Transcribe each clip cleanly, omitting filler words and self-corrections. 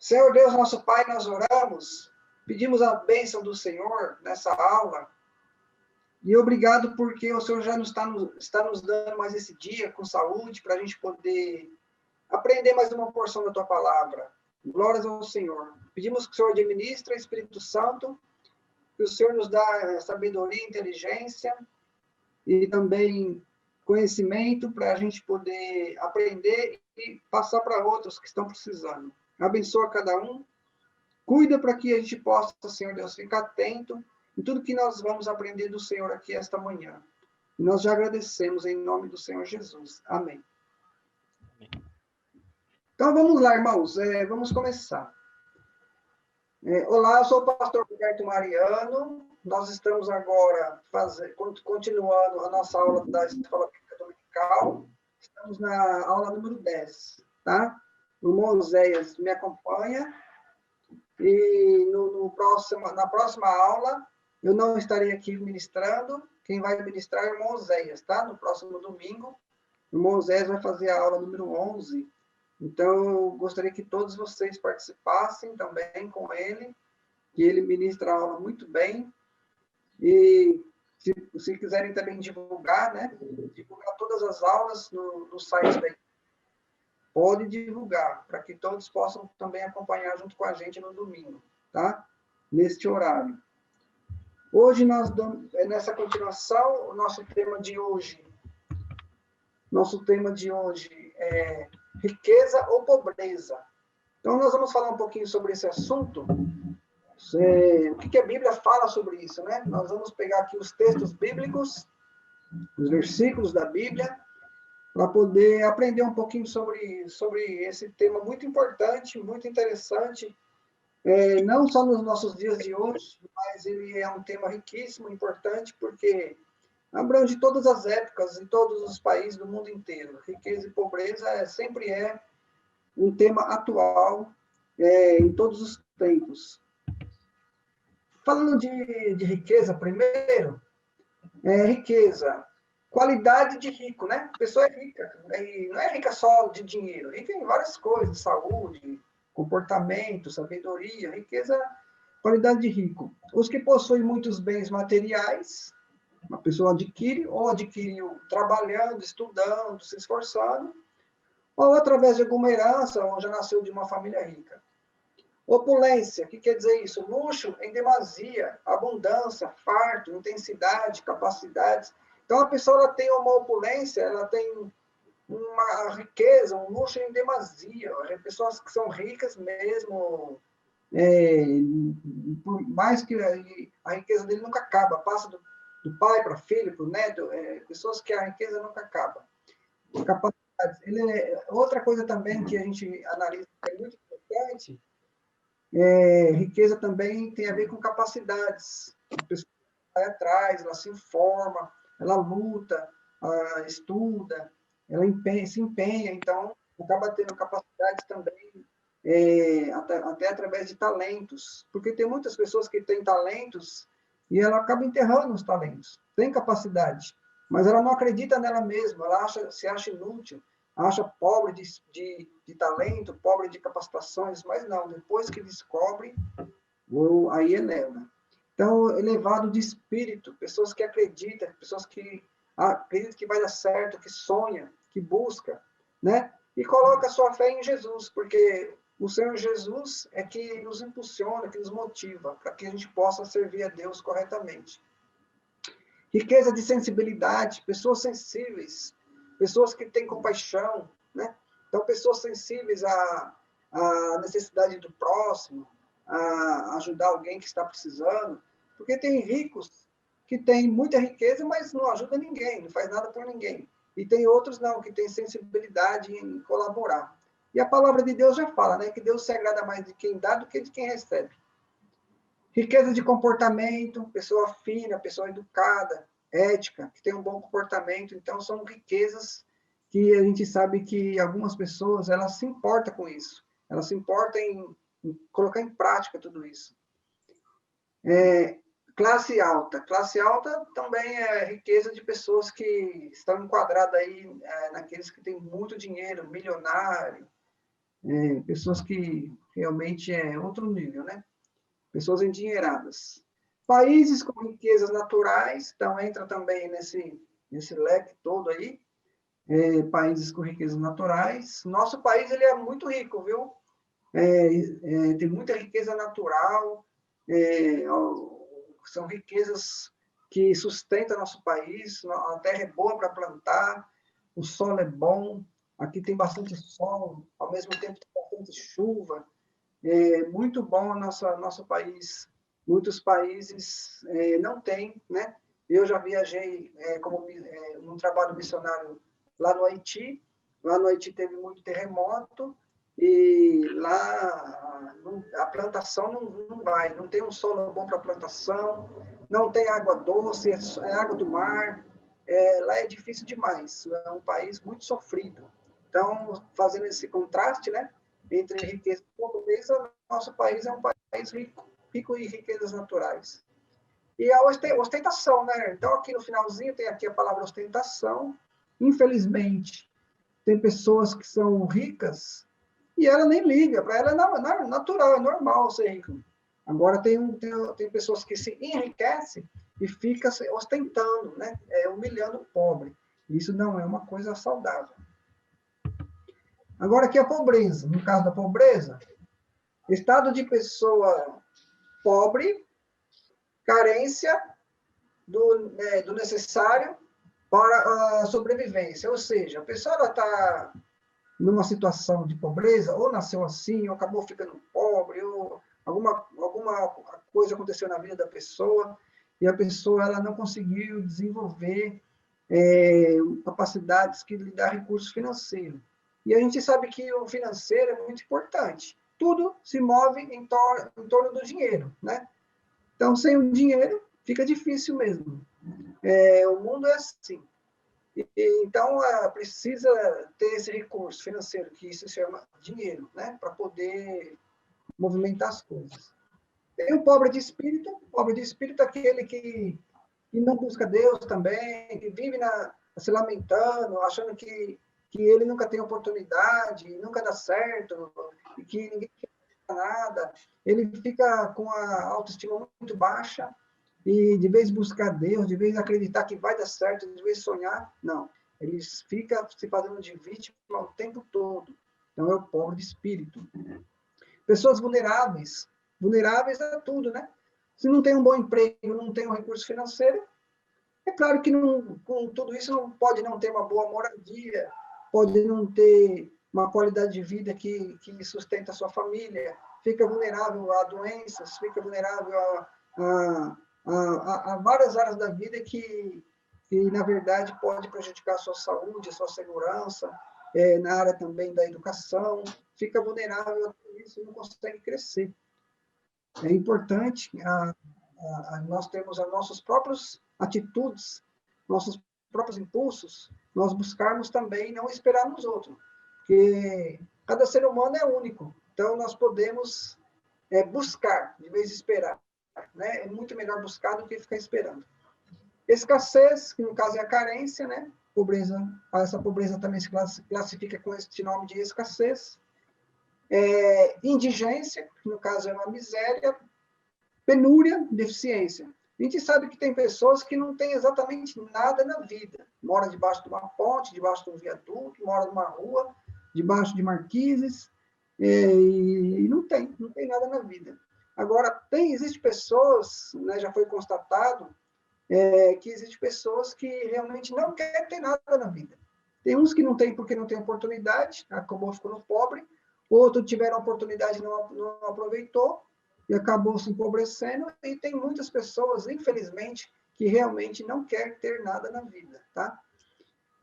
Senhor Deus, nosso Pai, nós oramos, pedimos a bênção do Senhor nessa aula, e obrigado porque o Senhor já está nos dando mais esse dia com saúde, para a gente poder aprender mais uma porção da Tua Palavra. Glórias ao Senhor. Pedimos que o Senhor administre, Espírito Santo, que o Senhor nos dá sabedoria, inteligência e também conhecimento para a gente poder aprender e passar para outros que estão precisando. Abençoa cada um. Cuida para que a gente possa, Senhor Deus, ficar atento em tudo que nós vamos aprender do Senhor aqui esta manhã. E nós já agradecemos em nome do Senhor Jesus. Amém. Então, vamos lá, irmãos. Vamos começar. Olá, eu sou o pastor Roberto Mariano. Nós estamos agora continuando a nossa aula da Escola Bíblica Dominical. Estamos na aula número 10, tá? O irmão Oséias me acompanha. E na próxima aula, eu não estarei aqui ministrando. Quem vai ministrar é o irmão Oséias, tá? No próximo domingo, o irmão Oséias vai fazer a aula número 11. Então, eu gostaria que todos vocês participassem também com ele, que ele ministra a aula muito bem. E se quiserem também divulgar, né? Divulgar todas as aulas no site da igreja. Pode divulgar, para que todos possam também acompanhar junto com a gente no domingo, tá? Neste horário. Hoje nós damos, nessa continuação, o nosso tema de hoje é riqueza ou pobreza. Então, nós vamos falar um pouquinho sobre esse assunto. O que a Bíblia fala sobre isso, né? Nós vamos pegar aqui os textos bíblicos, os versículos da Bíblia, para poder aprender um pouquinho sobre esse tema muito importante, muito interessante, não só nos nossos dias de hoje, mas ele é um tema riquíssimo, importante, porque abrange todas as épocas em todos os países do mundo inteiro. Riqueza e pobreza sempre é um tema atual em todos os tempos. Falando de riqueza primeiro, riqueza, qualidade de rico, né? A pessoa é rica, e não é rica só de dinheiro, rica em várias coisas, saúde, comportamento, sabedoria, riqueza, qualidade de rico. Os que possuem muitos bens materiais, uma pessoa adquiriu trabalhando, estudando, se esforçando, ou através de alguma herança, ou já nasceu de uma família rica. Opulência, o que quer dizer isso? Luxo em demasia, abundância, farto, intensidade, capacidades. Então, a pessoa ela tem uma opulência, ela tem uma riqueza, um luxo em demasia. Pessoas que são ricas mesmo, por mais que a riqueza dele nunca acaba, passa do pai para filho, para o neto, pessoas que a riqueza nunca acaba. Capacidades. Outra coisa também que a gente analisa que é muito importante, riqueza também tem a ver com capacidades. A pessoa vai atrás, ela se informa, ela luta, ela estuda, ela se empenha, então acaba tendo capacidades também, até através de talentos, porque tem muitas pessoas que têm talentos e ela acaba enterrando os talentos, tem capacidade, mas ela não acredita nela mesma, ela se acha inútil, acha pobre de talento, pobre de capacitações, mas não, depois que descobre, aí eleva. Então, elevado de espírito, pessoas que acreditam, pessoas que acreditam que vai dar certo, que sonha, que busca, né? E coloca a sua fé em Jesus, porque o Senhor Jesus é que nos impulsiona, que nos motiva, para que a gente possa servir a Deus corretamente. Riqueza de sensibilidade, pessoas sensíveis, pessoas que têm compaixão, né? Então, pessoas sensíveis à necessidade do próximo, a ajudar alguém que está precisando, porque tem ricos que têm muita riqueza, mas não ajuda ninguém, não faz nada por ninguém. E tem outros não, que têm sensibilidade em colaborar. E a palavra de Deus já fala, né? Que Deus se agrada mais de quem dá do que de quem recebe. Riqueza de comportamento, pessoa fina, pessoa educada, ética, que tem um bom comportamento. Então, são riquezas que a gente sabe que algumas pessoas, elas se importam com isso. Elas se importam em colocar em prática tudo isso. Classe alta. Classe alta também é riqueza de pessoas que estão enquadradas aí naqueles que têm muito dinheiro, milionário, pessoas que realmente é outro nível, né? Pessoas endinheiradas. Países com riquezas naturais, então entra também nesse leque todo aí, países com riquezas naturais. Nosso país ele é muito rico, viu? Tem muita riqueza natural, são riquezas que sustentam nosso país, a terra é boa para plantar, o solo é bom, aqui tem bastante sol, ao mesmo tempo tem bastante chuva, é muito bom nosso país. Muitos países não têm, né? Eu já viajei num trabalho missionário lá no Haiti. Lá no Haiti teve muito terremoto e lá a plantação não vai, não tem um solo bom para plantação, não tem água doce, é água do mar. Lá é difícil demais. É um país muito sofrido. Então, fazendo esse contraste, né? Entre riqueza e pobreza, nosso país é um país rico em riquezas naturais. E a ostentação, né? Então, aqui no finalzinho tem aqui a palavra ostentação. Infelizmente, tem pessoas que são ricas e ela nem liga, para ela é natural, é normal ser rico. Agora, tem pessoas que se enriquecem e ficam ostentando, né? Humilhando o pobre. Isso não é uma coisa saudável. Agora, aqui a pobreza. No caso da pobreza, estado de pessoa pobre, carência do necessário para a sobrevivência. Ou seja, a pessoa está numa situação de pobreza, ou nasceu assim, ou acabou ficando pobre, ou alguma coisa aconteceu na vida da pessoa, e a pessoa ela não conseguiu desenvolver capacidades que lhe dão recursos financeiros. E a gente sabe que o financeiro é muito importante. Tudo se move em torno do dinheiro, né? Então, sem o dinheiro, fica difícil mesmo. O mundo é assim. Então, precisa ter esse recurso financeiro, que isso se chama dinheiro, né? Para poder movimentar as coisas. Tem o pobre de espírito é aquele que não busca Deus também, que vive se lamentando, achando que ele nunca tem oportunidade, nunca dá certo, e que ninguém quer nada. Ele fica com a autoestima muito baixa, e de vez buscar Deus, de vez acreditar que vai dar certo, de vez sonhar, não. Ele fica se fazendo de vítima o tempo todo. Então, é o pobre de espírito. Pessoas vulneráveis a tudo, né? Se não tem um bom emprego, não tem um recurso financeiro, é claro que com tudo isso não pode não ter uma boa moradia, pode não ter uma qualidade de vida que sustenta a sua família, fica vulnerável a doenças, fica vulnerável a várias áreas da vida que, na verdade, pode prejudicar a sua saúde, a sua segurança, na área também da educação, fica vulnerável a tudo isso e não consegue crescer. É importante nós termos as nossas próprias atitudes, nossos próprios impulsos, nós buscarmos também não esperar nos outros, porque cada ser humano é único, então nós podemos buscar, de vez de esperar, né? É muito melhor buscar do que ficar esperando. Escassez, que no caso é a carência, né? Pobreza, essa pobreza também se classifica com este nome de escassez. Indigência, que no caso é uma miséria. Penúria, deficiência. A gente sabe que tem pessoas que não têm exatamente nada na vida. Mora debaixo de uma ponte, debaixo de um viaduto, mora numa rua, debaixo de marquises, e não tem nada na vida. Agora, existem pessoas, né, já foi constatado, que existem pessoas que realmente não querem ter nada na vida. Tem uns que não têm porque não têm oportunidade, acabou ficando pobre, outros tiveram oportunidade e não aproveitou, e acabou se empobrecendo, e tem muitas pessoas, infelizmente, que realmente não querem ter nada na vida, tá?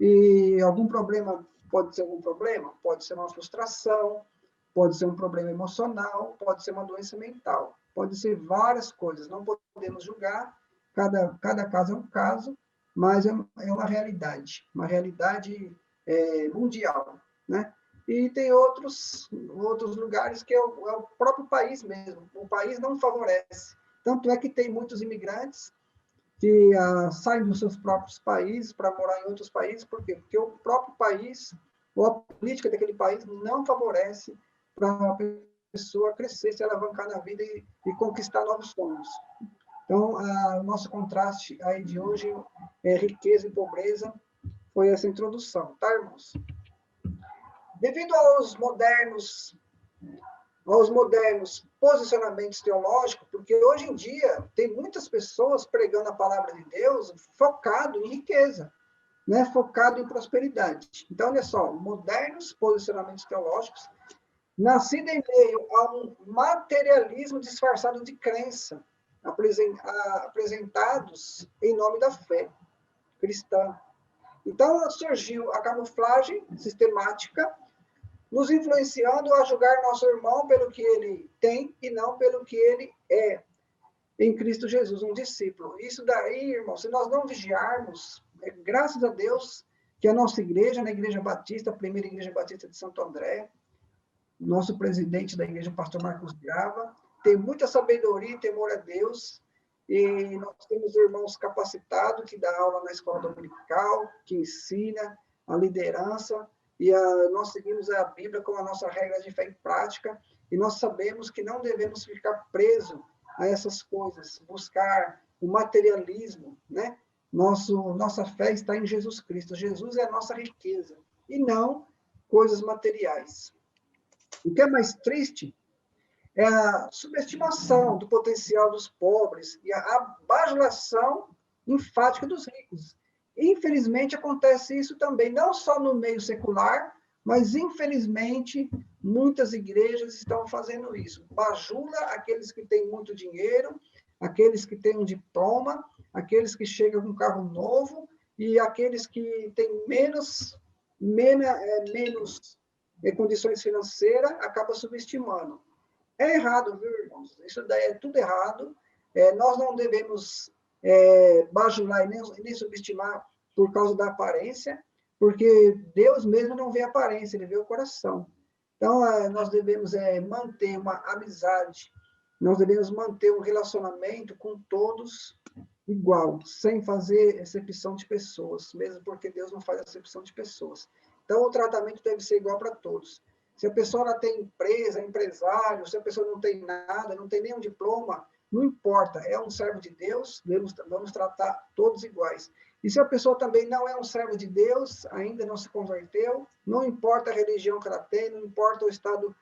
E algum problema, pode ser algum problema, pode ser uma frustração, pode ser um problema emocional, pode ser uma doença mental, pode ser várias coisas, não podemos julgar, cada caso é um caso, mas é uma realidade mundial, né? E tem outros lugares que é o próprio país mesmo. O país não favorece. Tanto é que tem muitos imigrantes que saem dos seus próprios países para morar em outros países. Por quê? Porque o próprio país ou a política daquele país não favorece para a pessoa crescer, se alavancar na vida e conquistar novos sonhos. Então, o nosso contraste aí de hoje é riqueza e pobreza, foi essa introdução, tá, irmãos? Devido aos modernos posicionamentos teológicos, porque hoje em dia tem muitas pessoas pregando a palavra de Deus focado em riqueza, né? Focado em prosperidade. Então, olha só, modernos posicionamentos teológicos, nascido em meio a um materialismo disfarçado de crença, apresentados em nome da fé cristã. Então, surgiu a camuflagem sistemática, nos influenciando a julgar nosso irmão pelo que ele tem e não pelo que ele é em Cristo Jesus, um discípulo. Isso daí, irmão, se nós não vigiarmos, graças a Deus que a nossa igreja, na Igreja Batista, a primeira Igreja Batista de Santo André, nosso presidente da igreja, o pastor Marcos Grava, tem muita sabedoria e temor a Deus, e nós temos irmãos capacitados que dá aula na escola dominical, que ensina a liderança, e nós seguimos a Bíblia como a nossa regra de fé e prática, e nós sabemos que não devemos ficar presos a essas coisas, buscar o materialismo, né? Nossa fé está em Jesus Cristo. Jesus é a nossa riqueza, e não coisas materiais. O que é mais triste é a subestimação do potencial dos pobres e a bajulação enfática dos ricos. Infelizmente, acontece isso também, não só no meio secular, mas, infelizmente, muitas igrejas estão fazendo isso. Bajula aqueles que têm muito dinheiro, aqueles que têm um diploma, aqueles que chegam com um carro novo e aqueles que têm menos condições financeiras, acaba subestimando. É errado, viu, irmãos? Isso daí é tudo errado. Nós não devemos bajular e nem subestimar por causa da aparência, porque Deus mesmo não vê a aparência, ele vê o coração. Então, nós devemos manter uma amizade, nós devemos manter um relacionamento com todos igual, sem fazer exceção de pessoas, mesmo porque Deus não faz exceção de pessoas. Então, o tratamento deve ser igual para todos. Se a pessoa ela tem empresa, é empresário, se a pessoa não tem nada, não tem nenhum diploma, não importa, é um servo de Deus, vamos tratar todos iguais. E se a pessoa também não é um servo de Deus, ainda não se converteu, não importa a religião que ela tem, não importa o estado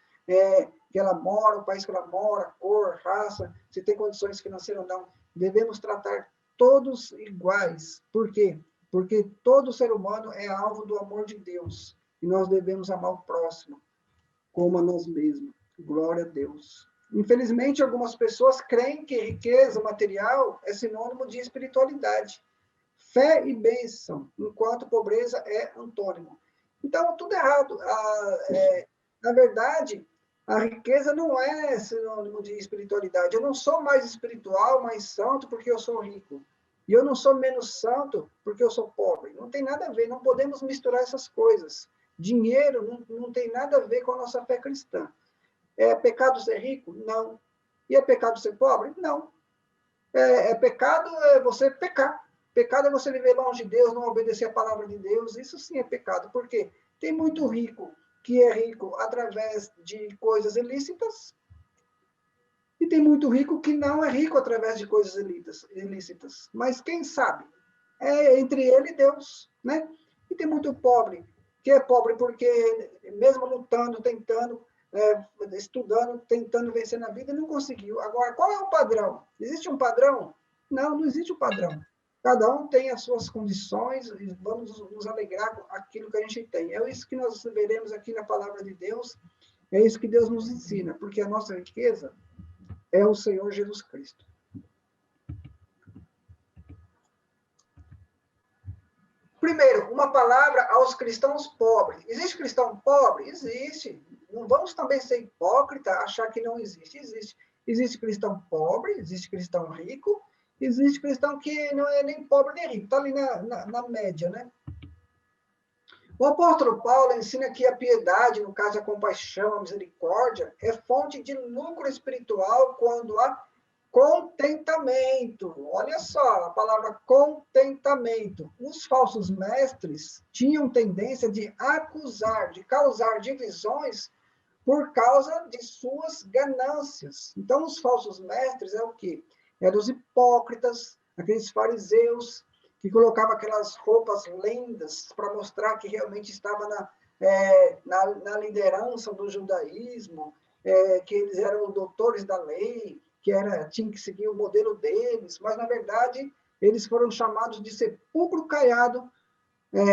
que ela mora, o país que ela mora, cor, raça, se tem condições financeiras ou não, devemos tratar todos iguais. Por quê? Porque todo ser humano é alvo do amor de Deus. E nós devemos amar o próximo como a nós mesmos. Glória a Deus. Infelizmente, algumas pessoas creem que riqueza material é sinônimo de espiritualidade, fé e bênção, enquanto pobreza é antônimo. Então, tudo errado. Na verdade, a riqueza não é sinônimo de espiritualidade. Eu não sou mais espiritual, mais santo, porque eu sou rico. E eu não sou menos santo porque eu sou pobre. Não tem nada a ver, não podemos misturar essas coisas. Dinheiro não tem nada a ver com a nossa fé cristã. É pecado ser rico? Não. E é pecado ser pobre? Não. Pecado você pecar. Pecado é você viver longe de Deus, não obedecer a palavra de Deus. Isso sim é pecado. Por quê? Tem muito rico que é rico através de coisas ilícitas e tem muito rico que não é rico através de coisas ilícitas. Mas quem sabe? É entre ele e Deus, né? E tem muito pobre, que é pobre porque, mesmo lutando, tentando, estudando, tentando vencer na vida, não conseguiu. Agora, qual é o padrão? Existe um padrão? Não, não existe um padrão. Cada um tem as suas condições e vamos nos alegrar com aquilo que a gente tem. É isso que nós veremos aqui na palavra de Deus, é isso que Deus nos ensina, porque a nossa riqueza é o Senhor Jesus Cristo. Primeiro, uma palavra aos cristãos pobres. Existe cristão pobre? Existe. Não vamos também ser hipócrita, achar que não existe. Existe. Existe cristão pobre, existe cristão rico, existe cristão que não é nem pobre nem rico, está ali na média, né? O apóstolo Paulo ensina que a piedade, no caso a compaixão, a misericórdia, é fonte de lucro espiritual quando a contentamento. Olha só, a palavra contentamento. Os falsos mestres tinham tendência de acusar, de causar divisões por causa de suas ganâncias. Então, os falsos mestres é o quê? Eram os hipócritas, aqueles fariseus que colocavam aquelas roupas lindas para mostrar que realmente estava na liderança do judaísmo, que eles eram doutores da lei, tinha que seguir o modelo deles, mas, na verdade, eles foram chamados de sepulcro caiado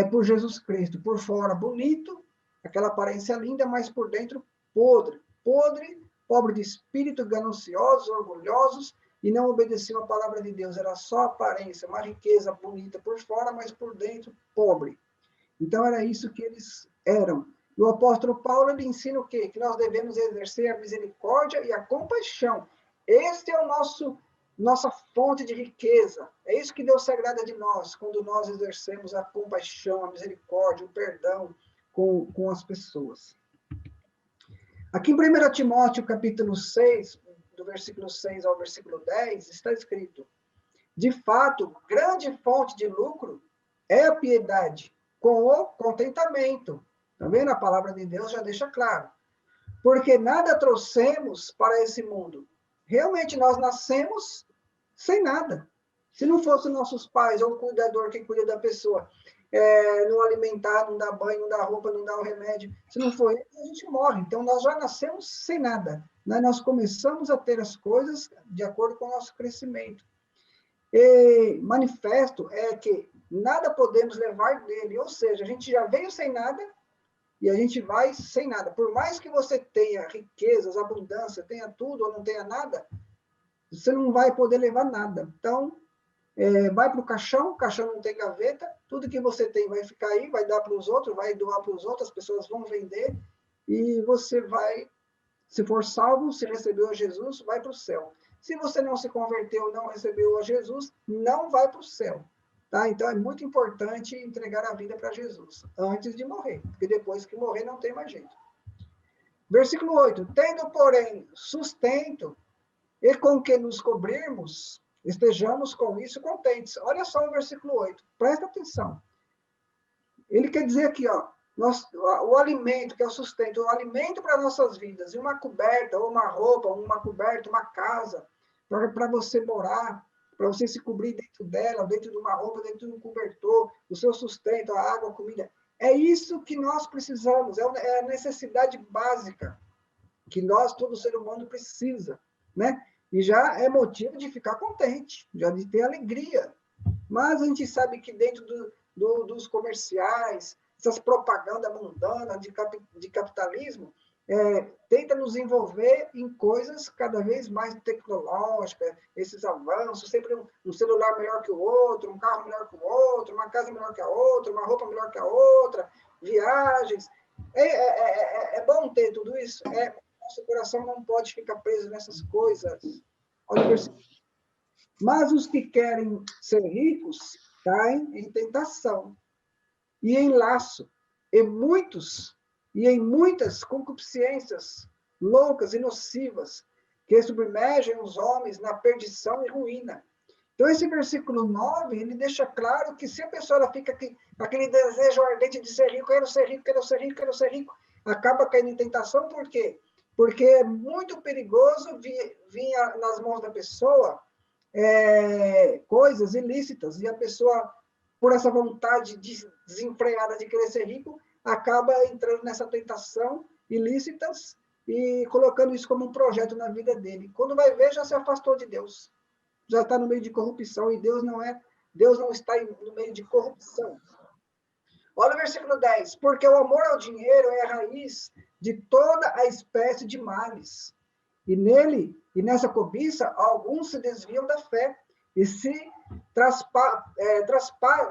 por Jesus Cristo. Por fora, bonito, aquela aparência linda, mas por dentro, podre. Podre, pobre de espírito, gananciosos, orgulhosos, e não obedeciam à palavra de Deus. Era só aparência, uma riqueza bonita por fora, mas por dentro, pobre. Então, era isso que eles eram. E o apóstolo Paulo, ele ensina o quê? Que nós devemos exercer a misericórdia e a compaixão. Este é o nossa fonte de riqueza. É isso que Deus se agrada de nós, quando nós exercemos a compaixão, a misericórdia, o perdão com as pessoas. Aqui em 1 Timóteo, capítulo 6, do versículo 6 ao versículo 10, está escrito: de fato, grande fonte de lucro é a piedade, com o contentamento. Está vendo? A palavra de Deus já deixa claro. Porque nada trouxemos para esse mundo. Realmente, nós nascemos sem nada. Se não fossem nossos pais ou o cuidador que cuida da pessoa, não alimentar, não dar banho, não dar roupa, não dar o remédio, se não for ele, a gente morre. Então, nós já nascemos sem nada. Nós começamos a ter as coisas de acordo com o nosso crescimento. E manifesto é que nada podemos levar dele, ou seja, a gente já veio sem nada e a gente vai sem nada. Por mais que você tenha riquezas, abundância, tenha tudo ou não tenha nada, você não vai poder levar nada. Então, vai para o caixão não tem gaveta, tudo que você tem vai ficar aí, vai dar para os outros, vai doar para os outros, as pessoas vão vender e você vai, se for salvo, se recebeu a Jesus, vai para o céu. Se você não se converteu, não recebeu a Jesus, não vai para o céu. Tá? Então, é muito importante entregar a vida para Jesus, antes de morrer, porque depois que morrer não tem mais jeito. Versículo 8. Tendo, porém, sustento e com que nos cobrirmos, estejamos com isso contentes. Olha só o versículo 8. Presta atenção. Ele quer dizer aqui, ó, o alimento, que é o sustento, o alimento para nossas vidas, e uma coberta, ou uma roupa, uma coberta, uma casa, para você morar, para você se cobrir dentro dela, dentro de uma roupa, dentro de um cobertor, o seu sustento, a água, a comida. É isso que nós precisamos, é a necessidade básica que nós, todo ser humano, precisa, né? E já é motivo de ficar contente, já de ter alegria. Mas a gente sabe que dentro dos comerciais, essas propagandas mundanas de capitalismo, tenta nos envolver em coisas cada vez mais tecnológicas, esses avanços, sempre um celular melhor que o outro, um carro melhor que o outro, uma casa melhor que a outra, uma roupa melhor que a outra, viagens. É bom ter tudo isso? Nosso coração não pode ficar preso nessas coisas. Olha o versículo. Mas os que querem ser ricos caem em tentação e em laço, e em muitas concupiscências loucas e nocivas, que submergem os homens na perdição e ruína. Então, esse versículo 9, ele deixa claro que se a pessoa ela fica com aquele desejo ardente de ser rico, quero ser rico, quero ser rico, quero ser rico, acaba caindo em tentação, por quê? Porque é muito perigoso vir nas mãos da pessoa coisas ilícitas, e a pessoa, por essa vontade desenfreada de querer ser rico, acaba entrando nessa tentação ilícitas e colocando isso como um projeto na vida dele. Quando vai ver, já se afastou de Deus. Já está no meio de corrupção, e Deus não está no meio de corrupção. Olha o versículo 10. Porque o amor ao dinheiro é a raiz de toda a espécie de males. E nessa cobiça, alguns se desviam da fé e se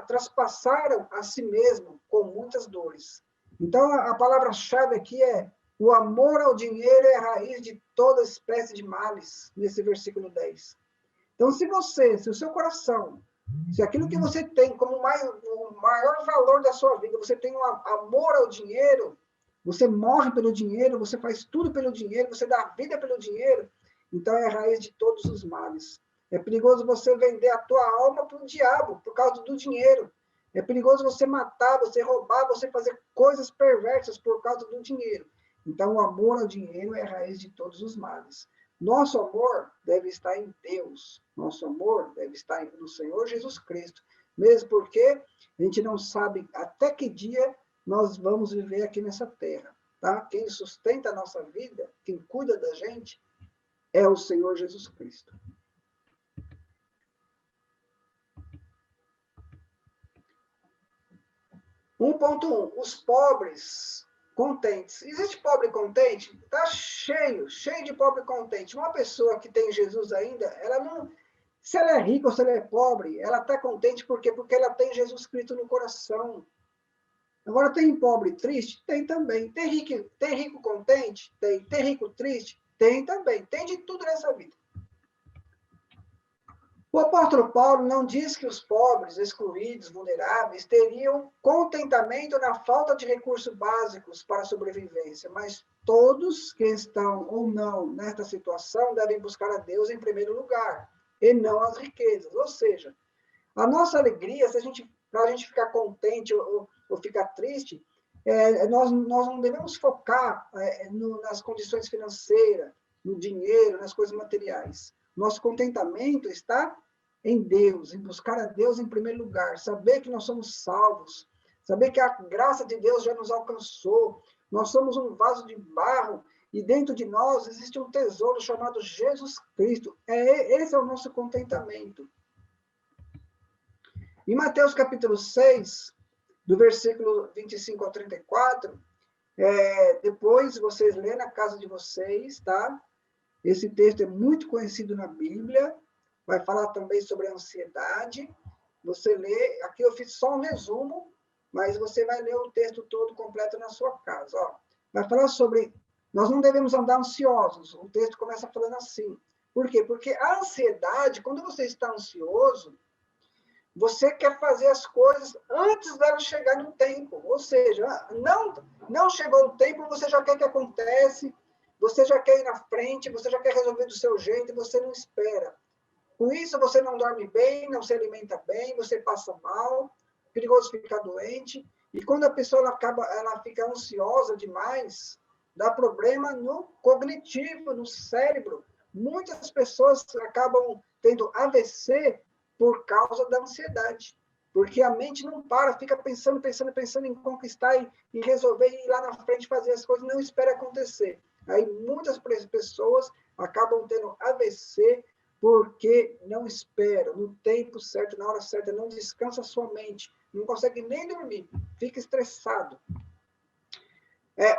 traspassaram a si mesmo com muitas dores. Então, a palavra-chave aqui é: o amor ao dinheiro é a raiz de toda espécie de males, nesse versículo 10. Então, se o seu coração, se aquilo que você tem como o maior valor da sua vida, você tem um amor ao dinheiro, você morre pelo dinheiro, você faz tudo pelo dinheiro, você dá a vida pelo dinheiro, Então, é a raiz de todos os males. É perigoso você vender a tua alma para o diabo, por causa do dinheiro. É perigoso você matar, você roubar, você fazer coisas perversas por causa do dinheiro. Então, o amor ao dinheiro é a raiz de todos os males. Nosso amor deve estar em Deus. Nosso amor deve estar no Senhor Jesus Cristo. Mesmo porque a gente não sabe até que dia nós vamos viver aqui nessa terra. Tá? Quem sustenta a nossa vida, quem cuida da gente, é o Senhor Jesus Cristo. 1.1. Os pobres contentes. Existe pobre contente? Está cheio de pobre contente. Uma pessoa que tem Jesus ainda, ela não... Se ela é rica ou se ela é pobre, ela está contente por quê? Porque ela tem Jesus Cristo no coração. Agora, tem pobre triste? Tem também. Tem rico contente? Tem. Tem rico triste? Tem também. Tem de tudo nessa vida. O apóstolo Paulo não diz que os pobres, excluídos, vulneráveis, teriam contentamento na falta de recursos básicos para a sobrevivência, mas todos que estão ou não nesta situação devem buscar a Deus em primeiro lugar, e não as riquezas. Ou seja, a nossa alegria, para a gente ficar contente ou ficar triste, nós não devemos focar nas condições financeiras, no dinheiro, nas coisas materiais. Nosso contentamento está em Deus, em buscar a Deus em primeiro lugar, saber que nós somos salvos, saber que a graça de Deus já nos alcançou, nós somos um vaso de barro e dentro de nós existe um tesouro chamado Jesus Cristo. Esse é o nosso contentamento. Em Mateus capítulo 6, do versículo 25 ao 34, depois vocês lêem na casa de vocês, tá? Esse texto é muito conhecido na Bíblia, vai falar também sobre a ansiedade. Você lê, aqui eu fiz só um resumo, mas você vai ler o texto todo completo na sua casa. Ó. Vai falar sobre, nós não devemos andar ansiosos, o texto começa falando assim. Por quê? Porque a ansiedade, quando você está ansioso, você quer fazer as coisas antes dela chegar no tempo. Ou seja, não chegou o tempo, você já quer que aconteça, você já quer ir na frente, você já quer resolver do seu jeito e você não espera. Com isso, você não dorme bem, não se alimenta bem, você passa mal, perigoso ficar doente. E quando a pessoa ela fica ansiosa demais, dá problema no cognitivo, no cérebro. Muitas pessoas acabam tendo AVC por causa da ansiedade. Porque a mente não para, fica pensando em conquistar e resolver e ir lá na frente fazer as coisas, não espera acontecer. Aí muitas pessoas acabam tendo AVC porque não espera no tempo certo, na hora certa, não descansa sua mente, não consegue nem dormir, fica estressado.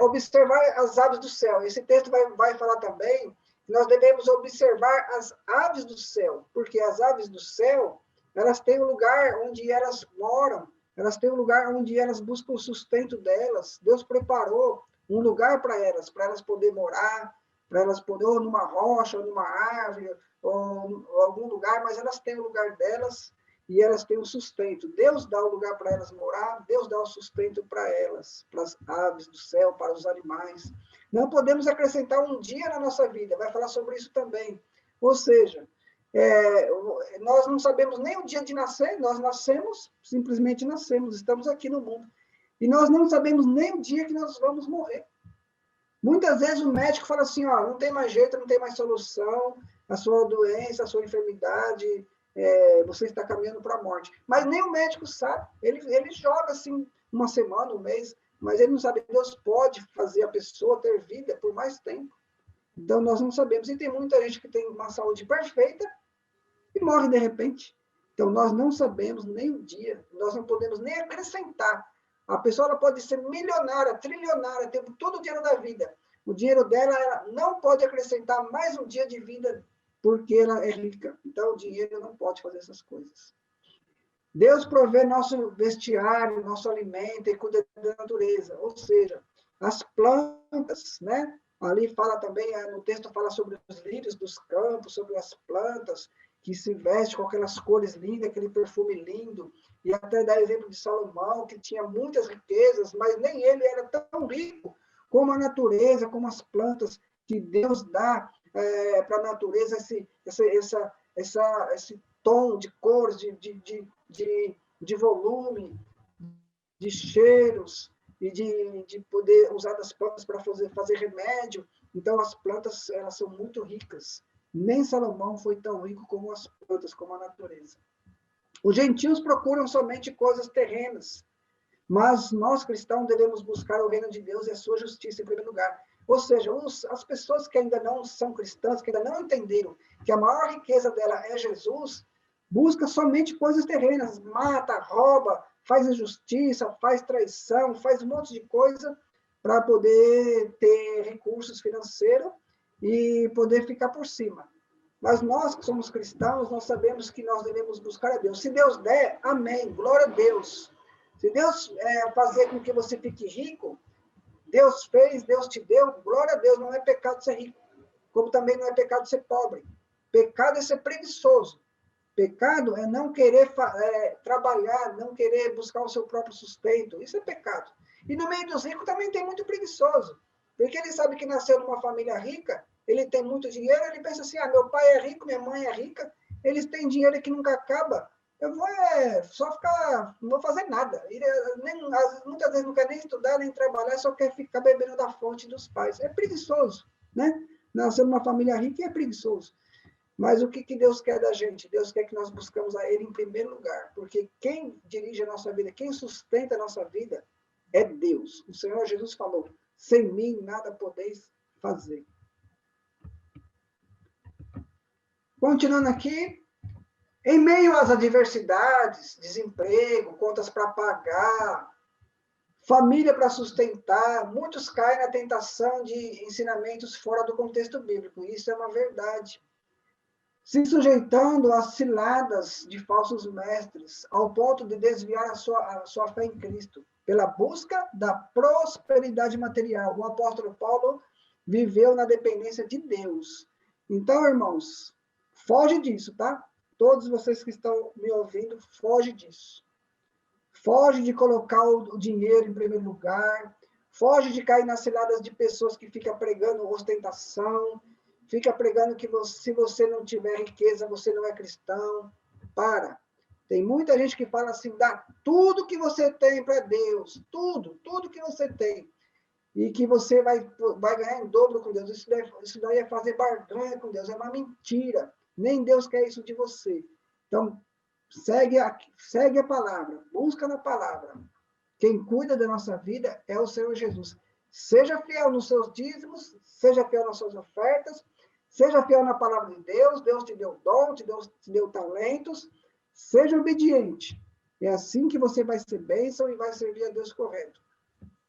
Observar as aves do céu. Esse texto vai falar também que nós devemos observar as aves do céu, porque as aves do céu, elas têm um lugar onde elas moram, elas têm um lugar onde elas buscam o sustento delas. Deus preparou um lugar para elas poderem morar, para elas poderem, ou numa rocha, ou numa árvore, ou algum lugar, mas elas têm o lugar delas e elas têm o sustento. Deus dá o lugar para elas morar, Deus dá o sustento para elas, para as aves do céu, para os animais. Não podemos acrescentar um dia na nossa vida, vai falar sobre isso também. Ou seja, nós não sabemos nem o dia de nascer, nós nascemos, simplesmente nascemos, estamos aqui no mundo. E nós não sabemos nem o dia que nós vamos morrer. Muitas vezes o médico fala assim, ó, não tem mais jeito, não tem mais solução, a sua doença, a sua enfermidade, você está caminhando para a morte. Mas nem o médico sabe. Ele joga assim uma semana, um mês, mas ele não sabe. Deus pode fazer a pessoa ter vida por mais tempo. Então, nós não sabemos. E tem muita gente que tem uma saúde perfeita e morre de repente. Então, nós não sabemos nem o dia. Nós não podemos nem acrescentar. A pessoa ela pode ser milionária, trilionária, ter todo o dinheiro da vida. O dinheiro dela ela não pode acrescentar mais um dia de vida porque ela é rica. Então, o dinheiro não pode fazer essas coisas. Deus provê nosso vestiário, nosso alimento e cuida da natureza. Ou seja, as plantas, né? Ali fala também, no texto fala sobre os lírios dos campos, sobre as plantas que se vestem com aquelas cores lindas, aquele perfume lindo. E até dá exemplo de Salomão, que tinha muitas riquezas, mas nem ele era tão rico como a natureza, como as plantas que Deus dá para a natureza esse tom de cores, de volume, de cheiros, e de poder usar das plantas para fazer remédio. Então, as plantas elas são muito ricas. Nem Salomão foi tão rico como as plantas, como a natureza. Os gentios procuram somente coisas terrenas, mas nós cristãos devemos buscar o reino de Deus e a sua justiça em primeiro lugar. Ou seja, as pessoas que ainda não são cristãs, que ainda não entenderam que a maior riqueza dela é Jesus, busca somente coisas terrenas, mata, rouba, faz injustiça, faz traição, faz um monte de coisa para poder ter recursos financeiros e poder ficar por cima. Mas nós que somos cristãos, nós sabemos que nós devemos buscar a Deus. Se Deus der, amém, glória a Deus. Se Deus fazer com que você fique rico, Deus fez, Deus te deu, glória a Deus, não é pecado ser rico, como também não é pecado ser pobre. Pecado é ser preguiçoso. Pecado é não querer trabalhar, não querer buscar o seu próprio sustento. Isso é pecado. E no meio dos ricos também tem muito preguiçoso. Porque ele sabe que nasceu numa família rica, ele tem muito dinheiro, ele pensa assim, meu pai é rico, minha mãe é rica, eles têm dinheiro que nunca acaba, eu vou só ficar, não vou fazer nada. Ele, muitas vezes não quer nem estudar, nem trabalhar, só quer ficar bebendo da fonte dos pais. É preguiçoso, né? Nasceu numa família rica e é preguiçoso. Mas o que Deus quer da gente? Deus quer que nós buscamos a Ele em primeiro lugar, porque quem dirige a nossa vida, quem sustenta a nossa vida, é Deus. O Senhor Jesus falou, sem mim nada podeis fazer. Continuando aqui, em meio às adversidades, desemprego, contas para pagar, família para sustentar, muitos caem na tentação de ensinamentos fora do contexto bíblico. Isso é uma verdade. Se sujeitando às ciladas de falsos mestres, ao ponto de desviar a sua fé em Cristo, pela busca da prosperidade material. O apóstolo Paulo viveu na dependência de Deus. Então, irmãos, foge disso, tá? Todos vocês que estão me ouvindo, foge disso. Foge de colocar o dinheiro em primeiro lugar, foge de cair nas ciladas de pessoas que ficam pregando ostentação, fica pregando que se você não tiver riqueza, você não é cristão. Para. Tem muita gente que fala assim, dá tudo que você tem para Deus, tudo que você tem, e que você vai ganhar em dobro com Deus. Isso daí é fazer barganha com Deus, é uma mentira. Nem Deus quer isso de você. Então, segue a palavra, busca na palavra. Quem cuida da nossa vida é o Senhor Jesus. Seja fiel nos seus dízimos, seja fiel nas suas ofertas, seja fiel na palavra de Deus. Deus te deu dom, Deus te deu talentos. Seja obediente. É assim que você vai ser bênção e vai servir a Deus correto.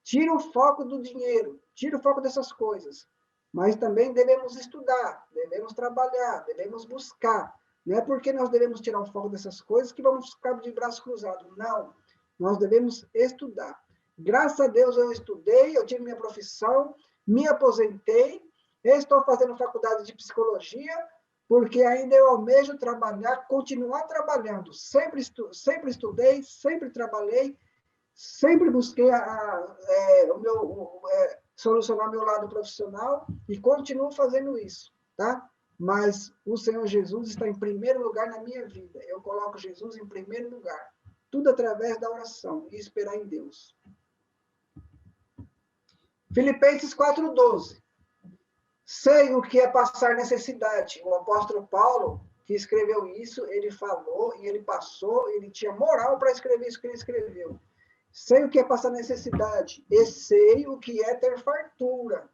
Tira o foco do dinheiro, tira o foco dessas coisas. Mas também devemos estudar, devemos trabalhar, devemos buscar. Não é porque nós devemos tirar o foco dessas coisas que vamos ficar de braço cruzado. Não. Nós devemos estudar. Graças a Deus eu estudei, eu tive minha profissão, me aposentei, estou fazendo faculdade de psicologia, porque ainda eu almejo trabalhar, continuar trabalhando. Sempre estudei, sempre trabalhei, sempre busquei solucionar meu lado profissional e continuo fazendo isso, tá? Mas o Senhor Jesus está em primeiro lugar na minha vida. Eu coloco Jesus em primeiro lugar. Tudo através da oração e esperar em Deus. Filipenses 4:12. Sei o que é passar necessidade. O apóstolo Paulo, que escreveu isso, ele falou e ele passou, ele tinha moral para escrever isso que ele escreveu. Sei o que é passar necessidade e sei o que é ter fartura.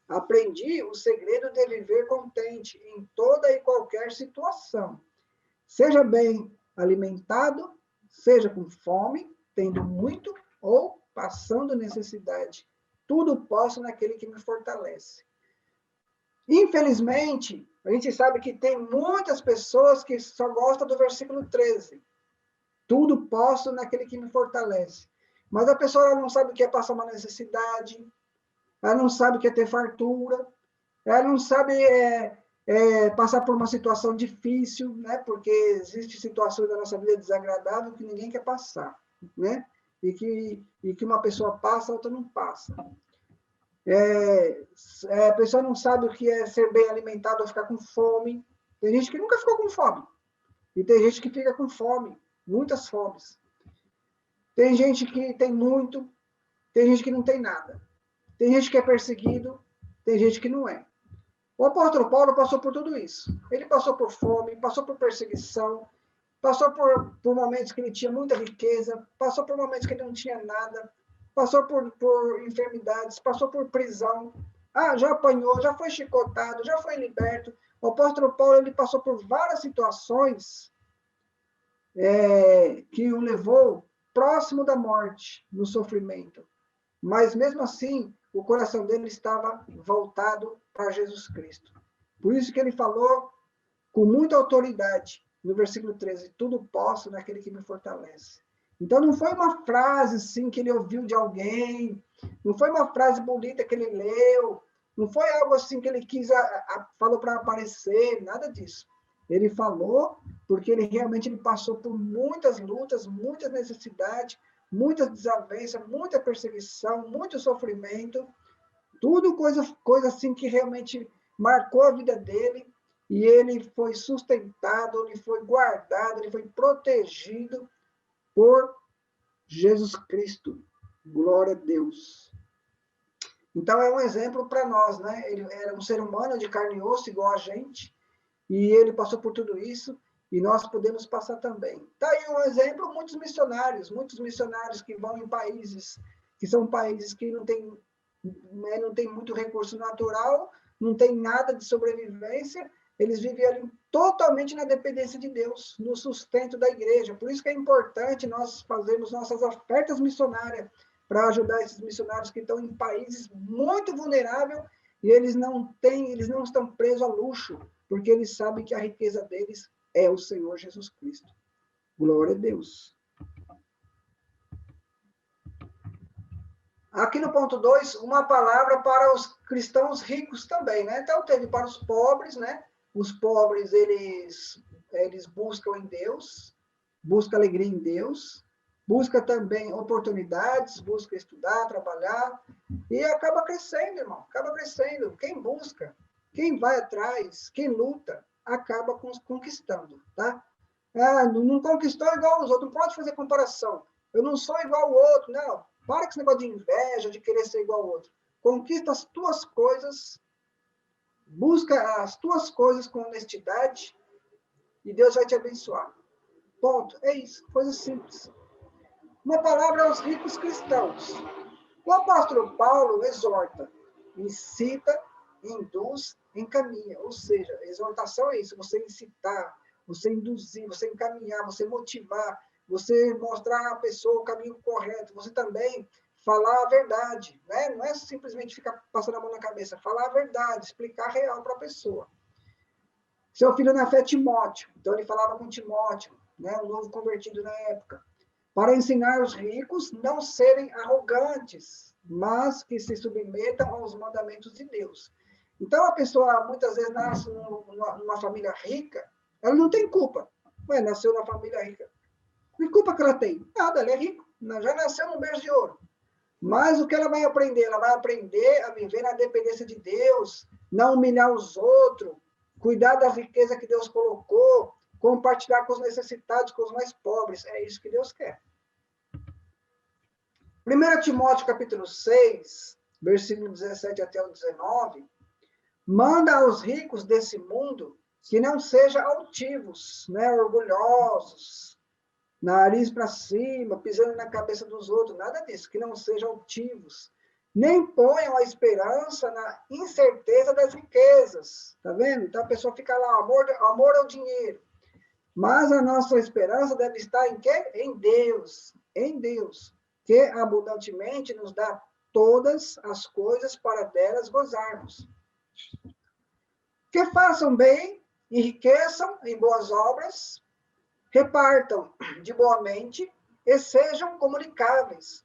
Aprendi o segredo de viver contente em toda e qualquer situação. Seja bem alimentado, seja com fome, tendo muito ou passando necessidade. Tudo posso naquele que me fortalece. Infelizmente, a gente sabe que tem muitas pessoas que só gostam do versículo 13. Tudo posso naquele que me fortalece. Mas a pessoa não sabe o que é passar uma necessidade, ela não sabe o que é ter fartura, ela não sabe passar por uma situação difícil, né? Porque existem situações da nossa vida desagradáveis que ninguém quer passar, né? E que uma pessoa passa, a outra não passa. A pessoa não sabe o que é ser bem alimentado ou ficar com fome. Tem gente que nunca ficou com fome. E tem gente que fica com fome, muitas fomes. Tem gente que tem muito, tem gente que não tem nada. Tem gente que é perseguido, tem gente que não é. O apóstolo Paulo passou por tudo isso. Ele passou por fome, passou por perseguição, passou por momentos que ele tinha muita riqueza, passou por momentos que ele não tinha nada, passou por enfermidades, passou por prisão. Já apanhou, já foi chicotado, já foi liberto. O apóstolo Paulo ele passou por várias situações que o levou próximo da morte, no sofrimento. Mas, mesmo assim, o coração dele estava voltado para Jesus Cristo. Por isso que ele falou com muita autoridade, no versículo 13, tudo posso naquele que me fortalece. Então, não foi uma frase assim que ele ouviu de alguém, não foi uma frase bonita que ele leu, não foi algo assim que ele falou para aparecer, nada disso. Ele falou porque ele realmente passou por muitas lutas, muitas necessidades, muitas desavenças, muita perseguição, muito sofrimento, tudo coisa assim que realmente marcou a vida dele, e ele foi sustentado, ele foi guardado, ele foi protegido por Jesus Cristo. Glória a Deus. Então é um exemplo para nós, né? Ele era um ser humano de carne e osso igual a gente, e ele passou por tudo isso, e nós podemos passar também. Está aí um exemplo, muitos missionários que vão em países que são países que não tem muito recurso natural, não tem nada de sobrevivência, eles vivem ali totalmente na dependência de Deus, no sustento da igreja. Por isso que é importante nós fazermos nossas ofertas missionárias para ajudar esses missionários que estão em países muito vulneráveis e eles não estão presos a luxo, porque eles sabem que a riqueza deles é o Senhor Jesus Cristo. Glória a Deus. Aqui no ponto 2, uma palavra para os cristãos ricos também, né? Então, teve para os pobres, né? Os pobres, eles buscam em Deus, buscam alegria em Deus, busca também oportunidades, busca estudar, trabalhar, e acaba crescendo, irmão, acaba crescendo. Quem busca, quem vai atrás, quem luta, acaba conquistando, tá? Não conquistou igual os outros, não pode fazer comparação. Eu não sou igual ao outro, não. Para com esse negócio de inveja, de querer ser igual ao outro. Conquista as tuas coisas, busca as tuas coisas com honestidade e Deus vai te abençoar. Ponto. É isso. Coisa simples. Uma palavra aos ricos cristãos. O apóstolo Paulo exorta, incita, induz, encaminha. Ou seja, exortação é isso, você incitar, você induzir, você encaminhar, você motivar, você mostrar à pessoa o caminho correto, você também falar a verdade, né? Não é simplesmente ficar passando a mão na cabeça, falar a verdade, explicar a real para a pessoa. Seu filho na fé, Timóteo. Então, ele falava com Timóteo, né? Um novo convertido na época. Para ensinar os ricos não serem arrogantes, mas que se submetam aos mandamentos de Deus. Então, a pessoa, muitas vezes, nasce numa família rica, ela não tem culpa. Ué, nasceu na família rica. Que culpa que ela tem? Nada, ela é rica. Já nasceu num berço de ouro. Mas o que ela vai aprender? Ela vai aprender a viver na dependência de Deus, não humilhar os outros, cuidar da riqueza que Deus colocou, compartilhar com os necessitados, com os mais pobres. É isso que Deus quer. 1 Timóteo, capítulo 6, versículo 17 até o 19, manda aos ricos desse mundo que não sejam altivos, né, orgulhosos, nariz para cima, pisando na cabeça dos outros, nada disso, que não sejam altivos, nem ponham a esperança na incerteza das riquezas, tá vendo? Então a pessoa fica lá, amor ao dinheiro, mas a nossa esperança deve estar em quê? Em Deus, que abundantemente nos dá todas as coisas para delas gozarmos. Que façam bem, enriqueçam em boas obras, repartam de boa mente e sejam comunicáveis.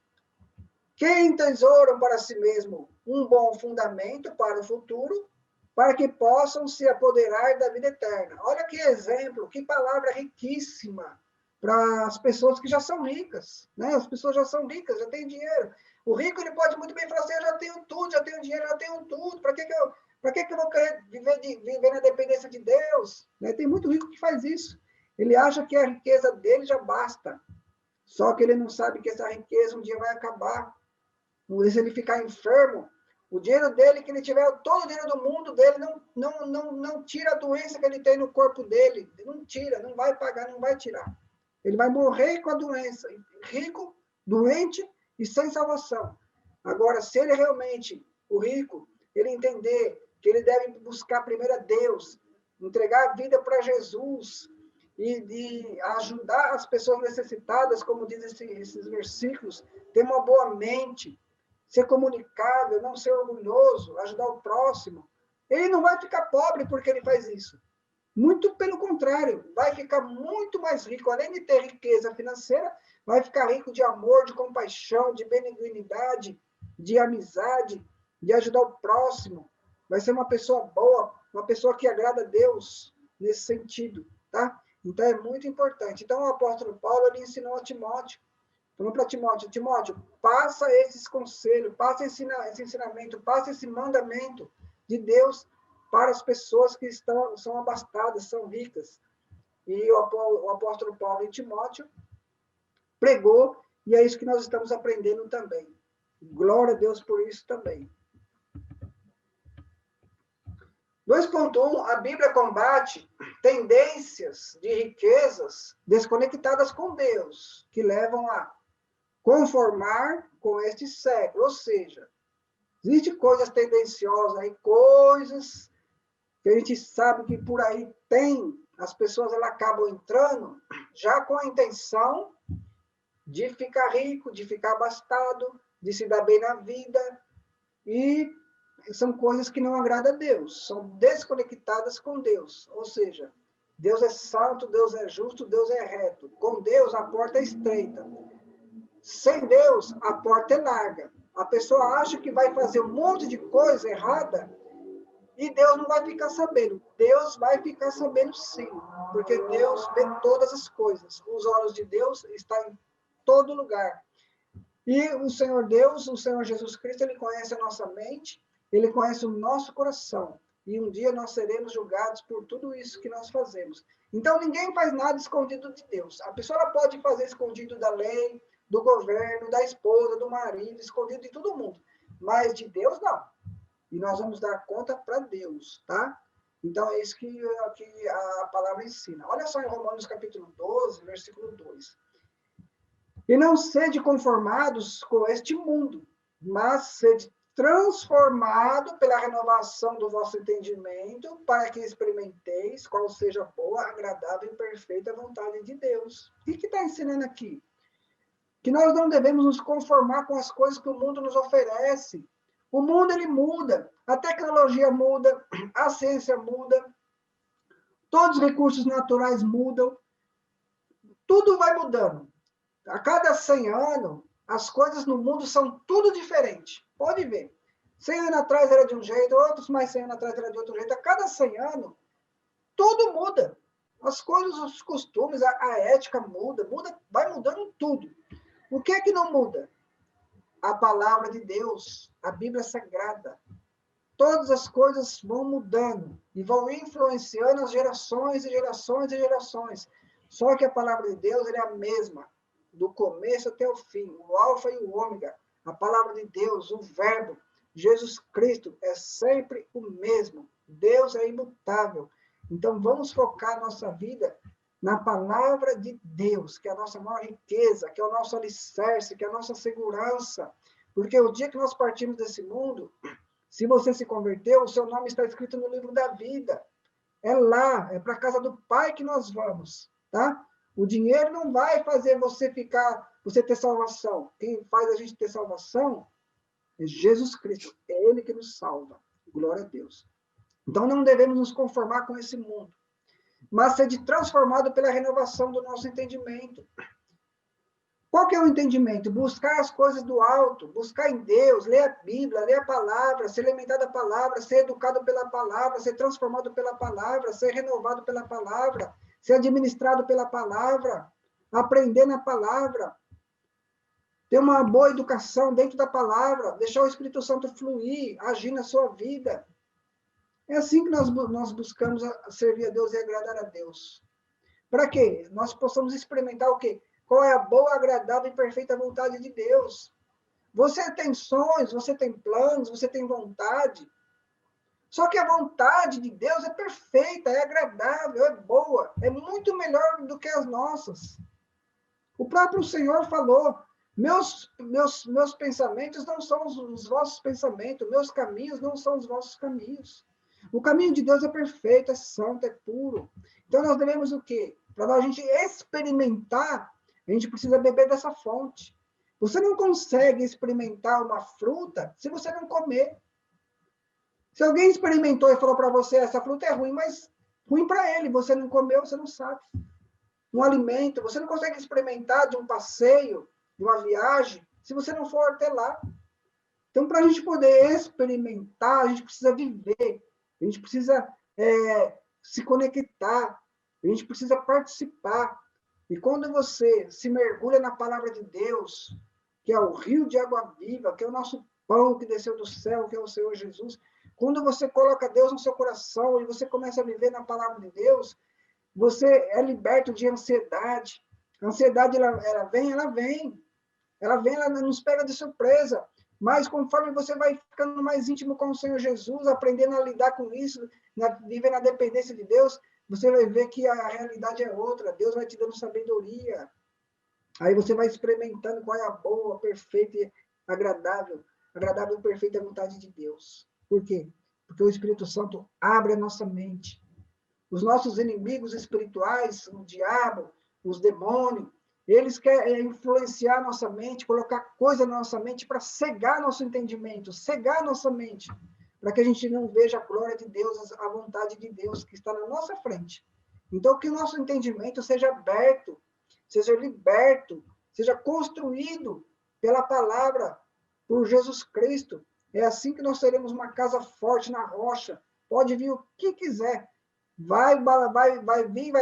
Que entesouram para si mesmo um bom fundamento para o futuro, para que possam se apoderar da vida eterna. Olha que exemplo, que palavra riquíssima para as pessoas que já são ricas, né? As pessoas já são ricas, já têm dinheiro. O rico, ele pode muito bem falar assim, eu já tenho tudo, já tenho dinheiro, já tenho tudo, para que eu vou querer viver na dependência de Deus? Né? Tem muito rico que faz isso. Ele acha que a riqueza dele já basta. Só que ele não sabe que essa riqueza um dia vai acabar. Se ele ficar enfermo, o dinheiro dele, que ele tiver todo o dinheiro do mundo dele, não tira a doença que ele tem no corpo dele. Não tira, não vai pagar, não vai tirar. Ele vai morrer com a doença. Rico, doente e sem salvação. Agora, se ele realmente, o rico, ele entender que ele deve buscar primeiro a Deus, entregar a vida para Jesus e ajudar as pessoas necessitadas, como diz esses versículos, ter uma boa mente, ser comunicável, não ser orgulhoso, ajudar o próximo. Ele não vai ficar pobre porque ele faz isso. Muito pelo contrário, vai ficar muito mais rico. Além de ter riqueza financeira, vai ficar rico de amor, de compaixão, de benignidade, de amizade, de ajudar o próximo. Vai ser uma pessoa boa, uma pessoa que agrada a Deus nesse sentido, tá? Então, é muito importante. Então, o apóstolo Paulo, ele ensinou a Timóteo, falou para Timóteo, Timóteo, passa esses conselhos, passa esse ensinamento, passa esse mandamento de Deus para as pessoas que são abastadas, são ricas. E o apóstolo Paulo em Timóteo pregou, e é isso que nós estamos aprendendo também. Glória a Deus por isso também. 2.1, a Bíblia combate tendências de riquezas desconectadas com Deus, que levam a conformar com este século. Ou seja, existem coisas tendenciosas aí, coisas que a gente sabe que por aí tem, as pessoas elas acabam entrando já com a intenção de ficar rico, de ficar abastado, de se dar bem na vida, e são coisas que não agradam a Deus, são desconectadas com Deus, ou seja, Deus é santo, Deus é justo, Deus é reto. Com Deus a porta é estreita. Sem Deus a porta é larga. A pessoa acha que vai fazer um monte de coisa errada e Deus não vai ficar sabendo. Deus vai ficar sabendo sim, porque Deus vê todas as coisas. Os olhos de Deus estão em todo lugar. E o Senhor Deus, o Senhor Jesus Cristo, ele conhece a nossa mente, ele conhece o nosso coração. E um dia nós seremos julgados por tudo isso que nós fazemos. Então, ninguém faz nada escondido de Deus. A pessoa pode fazer escondido da lei, do governo, da esposa, do marido, escondido de todo mundo. Mas de Deus, não. E nós vamos dar conta para Deus, tá? Então, é isso que a palavra ensina. Olha só em Romanos capítulo 12, versículo 2. E não sede conformados com este mundo, mas sede transformado pela renovação do vosso entendimento, para que experimenteis qual seja a boa, agradável e perfeita vontade de Deus. O que está ensinando aqui? Que nós não devemos nos conformar com as coisas que o mundo nos oferece. O mundo, ele muda, a tecnologia muda, a ciência muda, todos os recursos naturais mudam, tudo vai mudando. A cada 100 anos, as coisas no mundo são tudo diferente. Pode ver. 100 anos atrás era de um jeito, outros mais 100 anos atrás era de outro jeito. A cada 100 anos, tudo muda. As coisas, os costumes, a ética muda, vai mudando tudo. O que é que não muda? A palavra de Deus, a Bíblia Sagrada. Todas as coisas vão mudando e vão influenciando as gerações e gerações e gerações. Só que a palavra de Deus é a mesma, do começo até o fim, o alfa e o ômega. A palavra de Deus, o verbo, Jesus Cristo, é sempre o mesmo. Deus é imutável. Então, vamos focar nossa vida na palavra de Deus, que é a nossa maior riqueza, que é o nosso alicerce, que é a nossa segurança. Porque o dia que nós partimos desse mundo, se você se converteu, o seu nome está escrito no livro da vida. É lá, é para a casa do Pai que nós vamos, tá? O dinheiro não vai fazer você ter salvação. Quem faz a gente ter salvação é Jesus Cristo. É Ele que nos salva. Glória a Deus. Então, não devemos nos conformar com esse mundo, mas ser transformado pela renovação do nosso entendimento. Qual que é o entendimento? Buscar as coisas do alto, buscar em Deus, ler a Bíblia, ler a palavra, ser alimentado da palavra, ser educado pela palavra, ser transformado pela palavra, ser renovado pela palavra, ser administrado pela palavra, aprender na palavra. ter uma boa educação dentro da palavra, deixar o Espírito Santo fluir, agir na sua vida. É assim que nós buscamos servir a Deus e agradar a Deus. Para quê? Nós possamos experimentar o quê? Qual é a boa, agradável e perfeita vontade de Deus. Você tem sonhos, você tem planos, você tem vontade. Só que a vontade de Deus é perfeita, é agradável, é boa, é muito melhor do que as nossas. O próprio Senhor falou, meus pensamentos não são os vossos pensamentos, meus caminhos não são os vossos caminhos. O caminho de Deus é perfeito, é santo, é puro. Então nós devemos o quê? Para a gente experimentar, a gente precisa beber dessa fonte. Você não consegue experimentar uma fruta se você não comer. Se alguém experimentou e falou para você, essa fruta é ruim, mas ruim para ele, você não comeu, você não sabe. Um alimento, você não consegue experimentar de um passeio, de uma viagem, se você não for até lá. Então, para a gente poder experimentar, a gente precisa viver, a gente precisa se conectar, a gente precisa participar. E quando você se mergulha na palavra de Deus, que é o rio de água viva, que é o nosso pão que desceu do céu, que é o Senhor Jesus, quando você coloca Deus no seu coração e você começa a viver na palavra de Deus, você é liberto de ansiedade. A ansiedade, ela vem, ela nos pega de surpresa. Mas conforme você vai ficando mais íntimo com o Senhor Jesus, aprendendo a lidar com isso, viver na dependência de Deus, você vai ver que a realidade é outra. Deus vai te dando sabedoria. Aí você vai experimentando qual é a boa, perfeita e agradável e perfeita vontade de Deus. Por quê? Porque o Espírito Santo abre a nossa mente. Os nossos inimigos espirituais, o diabo, os demônios, eles querem influenciar a nossa mente, colocar coisa na nossa mente para cegar nosso entendimento, cegar nossa mente, para que a gente não veja a glória de Deus, a vontade de Deus que está na nossa frente. Então, que o nosso entendimento seja aberto, seja liberto, seja construído pela palavra, por Jesus Cristo. É assim que nós teremos uma casa forte na rocha. Pode vir o que quiser. Vai vir,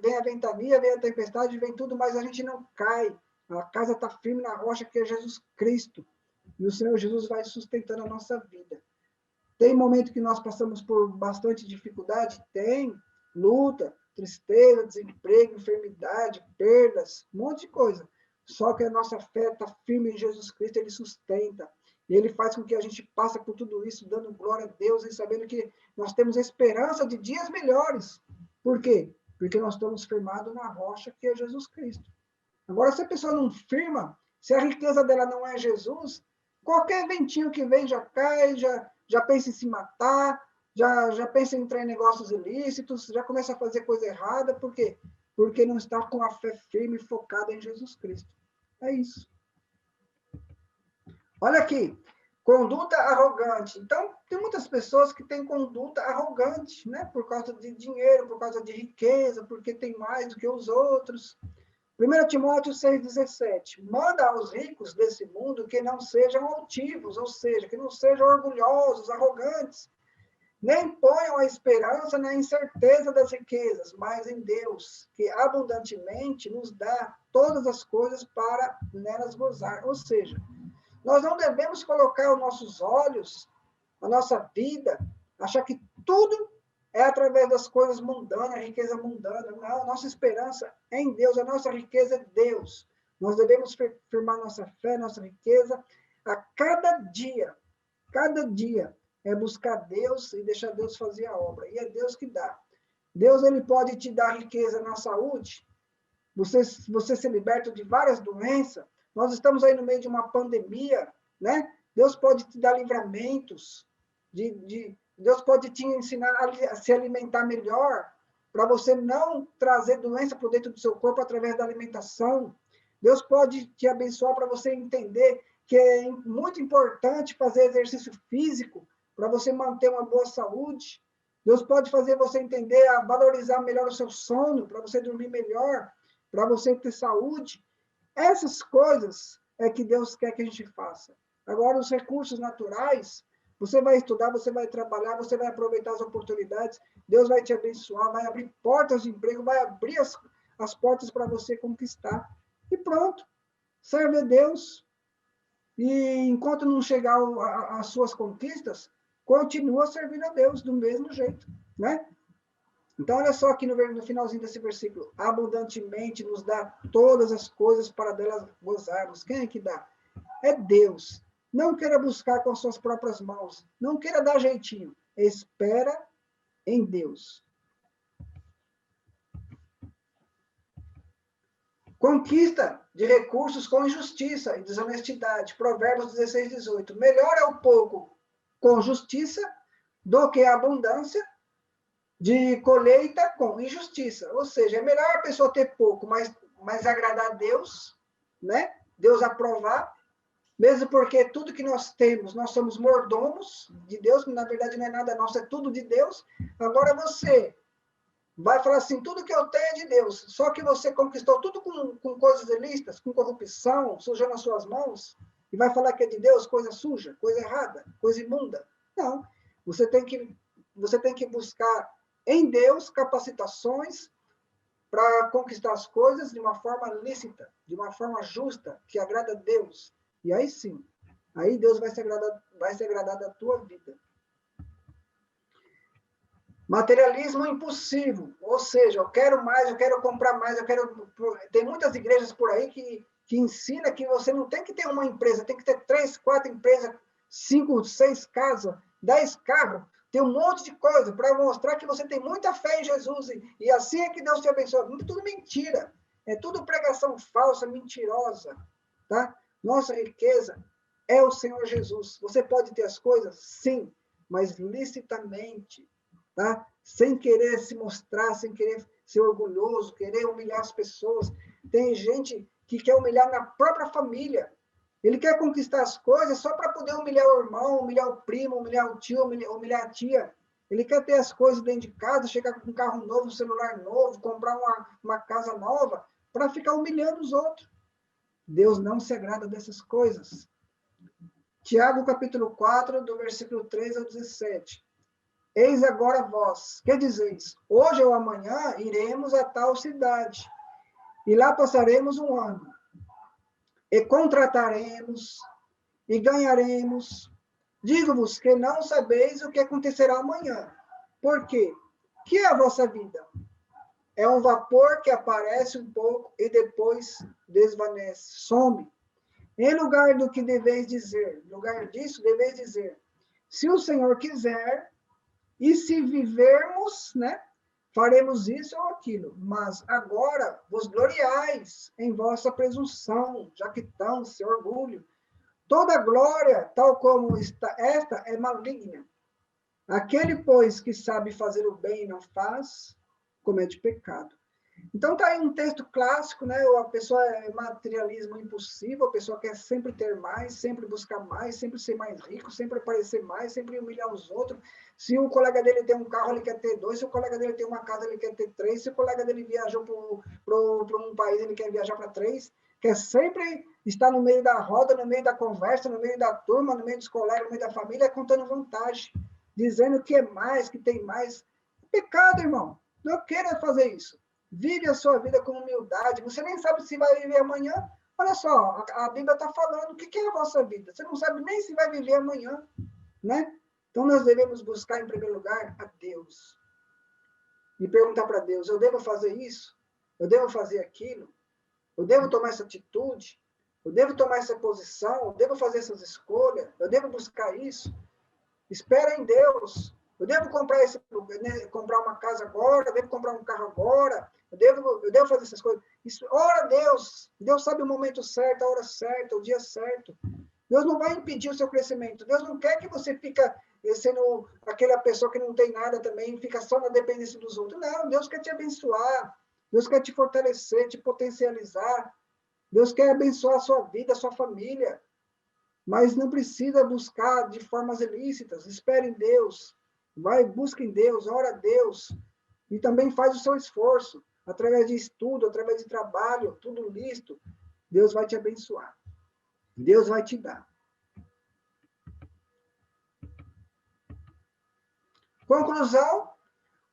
vem a ventania, vem a tempestade, vem tudo, mas a gente não cai. A casa está firme na rocha, que é Jesus Cristo. E o Senhor Jesus vai sustentando a nossa vida. Tem momento que nós passamos por bastante dificuldade? Tem. Luta, tristeza, desemprego, enfermidade, perdas, um monte de coisa. Só que a nossa fé está firme em Jesus Cristo, Ele sustenta. E Ele faz com que a gente passe por tudo isso, dando glória a Deus e sabendo que nós temos esperança de dias melhores. Por quê? Porque nós estamos firmados na rocha que é Jesus Cristo. Agora, se a pessoa não firma, se a riqueza dela não é Jesus, qualquer ventinho que vem já cai, já pensa em se matar, já pensa em entrar em negócios ilícitos, já começa a fazer coisa errada. Por quê? Porque não está com a fé firme e focada em Jesus Cristo. É isso. Olha aqui, conduta arrogante. Então, tem muitas pessoas que têm conduta arrogante, né? Por causa de dinheiro, por causa de riqueza, porque tem mais do que os outros. 1 Timóteo 6,17. Manda aos ricos desse mundo que não sejam altivos, ou seja, que não sejam orgulhosos, arrogantes, nem ponham a esperança na incerteza das riquezas, mas em Deus, que abundantemente nos dá todas as coisas para nelas gozar. Ou seja, nós não devemos colocar os nossos olhos, a nossa vida, achar que tudo é através das coisas mundanas, a riqueza mundana. Não, nossa esperança é em Deus, a nossa riqueza é Deus. Nós devemos firmar nossa fé, nossa riqueza a cada dia. Cada dia é buscar Deus e deixar Deus fazer a obra. E é Deus que dá. Deus, ele pode te dar riqueza na saúde, você ser liberto de várias doenças. Nós estamos aí no meio de uma pandemia, né? Deus pode te dar livramentos, Deus pode te ensinar a se alimentar melhor, para você não trazer doença para dentro do seu corpo através da alimentação. Deus pode te abençoar para você entender que é muito importante fazer exercício físico para você manter uma boa saúde. Deus pode fazer você entender a valorizar melhor o seu sono, para você dormir melhor, para você ter saúde. Essas coisas é que Deus quer que a gente faça. Agora, os recursos naturais, você vai estudar, você vai trabalhar, você vai aproveitar as oportunidades, Deus vai te abençoar, vai abrir portas de emprego, vai abrir as portas para você conquistar. E pronto. Serve a Deus, e enquanto não chegar às suas conquistas, continua servindo a Deus do mesmo jeito, né? Então, olha só aqui no finalzinho desse versículo. Abundantemente nos dá todas as coisas para delas gozarmos. Quem é que dá? É Deus. Não queira buscar com suas próprias mãos. Não queira dar jeitinho. Espera em Deus. Conquista de recursos com injustiça e desonestidade. Provérbios 16, 18. Melhor é o pouco com justiça do que a abundância de colheita com injustiça. Ou seja, é melhor a pessoa ter pouco, mas agradar a Deus, né? Deus aprovar, mesmo porque tudo que nós temos, nós somos mordomos de Deus, que na verdade não é nada nosso, é tudo de Deus. Agora você vai falar assim, tudo que eu tenho é de Deus, só que você conquistou tudo com coisas ilícitas, com corrupção, sujando as suas mãos, e vai falar que é de Deus, coisa suja, coisa errada, coisa imunda. Não, você tem que buscar em Deus capacitações para conquistar as coisas de uma forma lícita, de uma forma justa, que agrada a Deus. E aí sim, aí Deus vai se agradar da tua vida. Materialismo impulsivo, ou seja, eu quero mais, eu quero comprar mais, eu quero... Tem muitas igrejas por aí que ensina que você não tem que ter uma empresa, tem que ter 3, 4 empresas, 5, 6 casas, 10 carros, tem um monte de coisa para mostrar que você tem muita fé em Jesus e assim é que Deus te abençoa. Tudo mentira, é tudo pregação falsa, mentirosa, tá? Nossa riqueza é o Senhor Jesus. Você pode ter as coisas? Sim, mas licitamente, tá? Sem querer se mostrar, sem querer ser orgulhoso, querer humilhar as pessoas. Tem gente que quer humilhar na própria família. Ele quer conquistar as coisas só para poder humilhar o irmão, humilhar o primo, humilhar o tio, humilhar a tia. Ele quer ter as coisas dentro de casa, chegar com um carro novo, um celular novo, comprar uma casa nova, para ficar humilhando os outros. Deus não se agrada dessas coisas. Tiago, capítulo 4, do versículo 3 ao 17. Eis agora vós, que dizeis? Hoje ou amanhã iremos a tal cidade, e lá passaremos um ano, e contrataremos, e ganharemos. Digo-vos que não sabeis o que acontecerá amanhã. Por quê? Que é a vossa vida? É um vapor que aparece um pouco e depois desvanece, some. Em lugar do que deveis dizer, em lugar disso, deveis dizer, se o Senhor quiser, e se vivermos, né, faremos isso ou aquilo. Mas agora vos gloriais em vossa presunção, jactão, seu orgulho. Toda glória, tal como esta é maligna. Aquele, pois, que sabe fazer o bem e não faz, comete pecado. Então, está aí um texto clássico, né? A pessoa é materialismo impulsivo, a pessoa quer sempre ter mais, sempre buscar mais, sempre ser mais rico, sempre aparecer mais, sempre humilhar os outros. Se o colega dele tem um carro, ele quer ter 2, se o colega dele tem uma casa, ele quer ter 3, se o colega dele viajou para um país, ele quer viajar para 3, quer sempre estar no meio da roda, no meio da conversa, no meio da turma, no meio dos colegas, no meio da família, contando vantagem, dizendo que é mais, que tem mais. Pecado, irmão. Não queira fazer isso. Vive a sua vida com humildade. Você nem sabe se vai viver amanhã. Olha só, a Bíblia está falando o que é a vossa vida. Você não sabe nem se vai viver amanhã, né? Então, nós devemos buscar, em primeiro lugar, a Deus. E perguntar para Deus, eu devo fazer isso? Eu devo fazer aquilo? Eu devo tomar essa atitude? Eu devo tomar essa posição? Eu devo fazer essas escolhas? Eu devo buscar isso? Espera em Deus. Eu devo comprar uma casa agora? Eu devo comprar um carro agora? Eu devo fazer essas coisas? Ora a Deus. Deus sabe o momento certo, a hora certa, o dia certo. Deus não vai impedir o seu crescimento. Deus não quer que você fique sendo aquela pessoa que não tem nada também, fica só na dependência dos outros. Não, Deus quer te abençoar. Deus quer te fortalecer, te potencializar. Deus quer abençoar a sua vida, a sua família. Mas não precisa buscar de formas ilícitas. Espere em Deus. Busque em Deus, ora a Deus. E também faz o seu esforço. Através de estudo, através de trabalho, tudo lícito. Deus vai te abençoar. Deus vai te dar. Conclusão: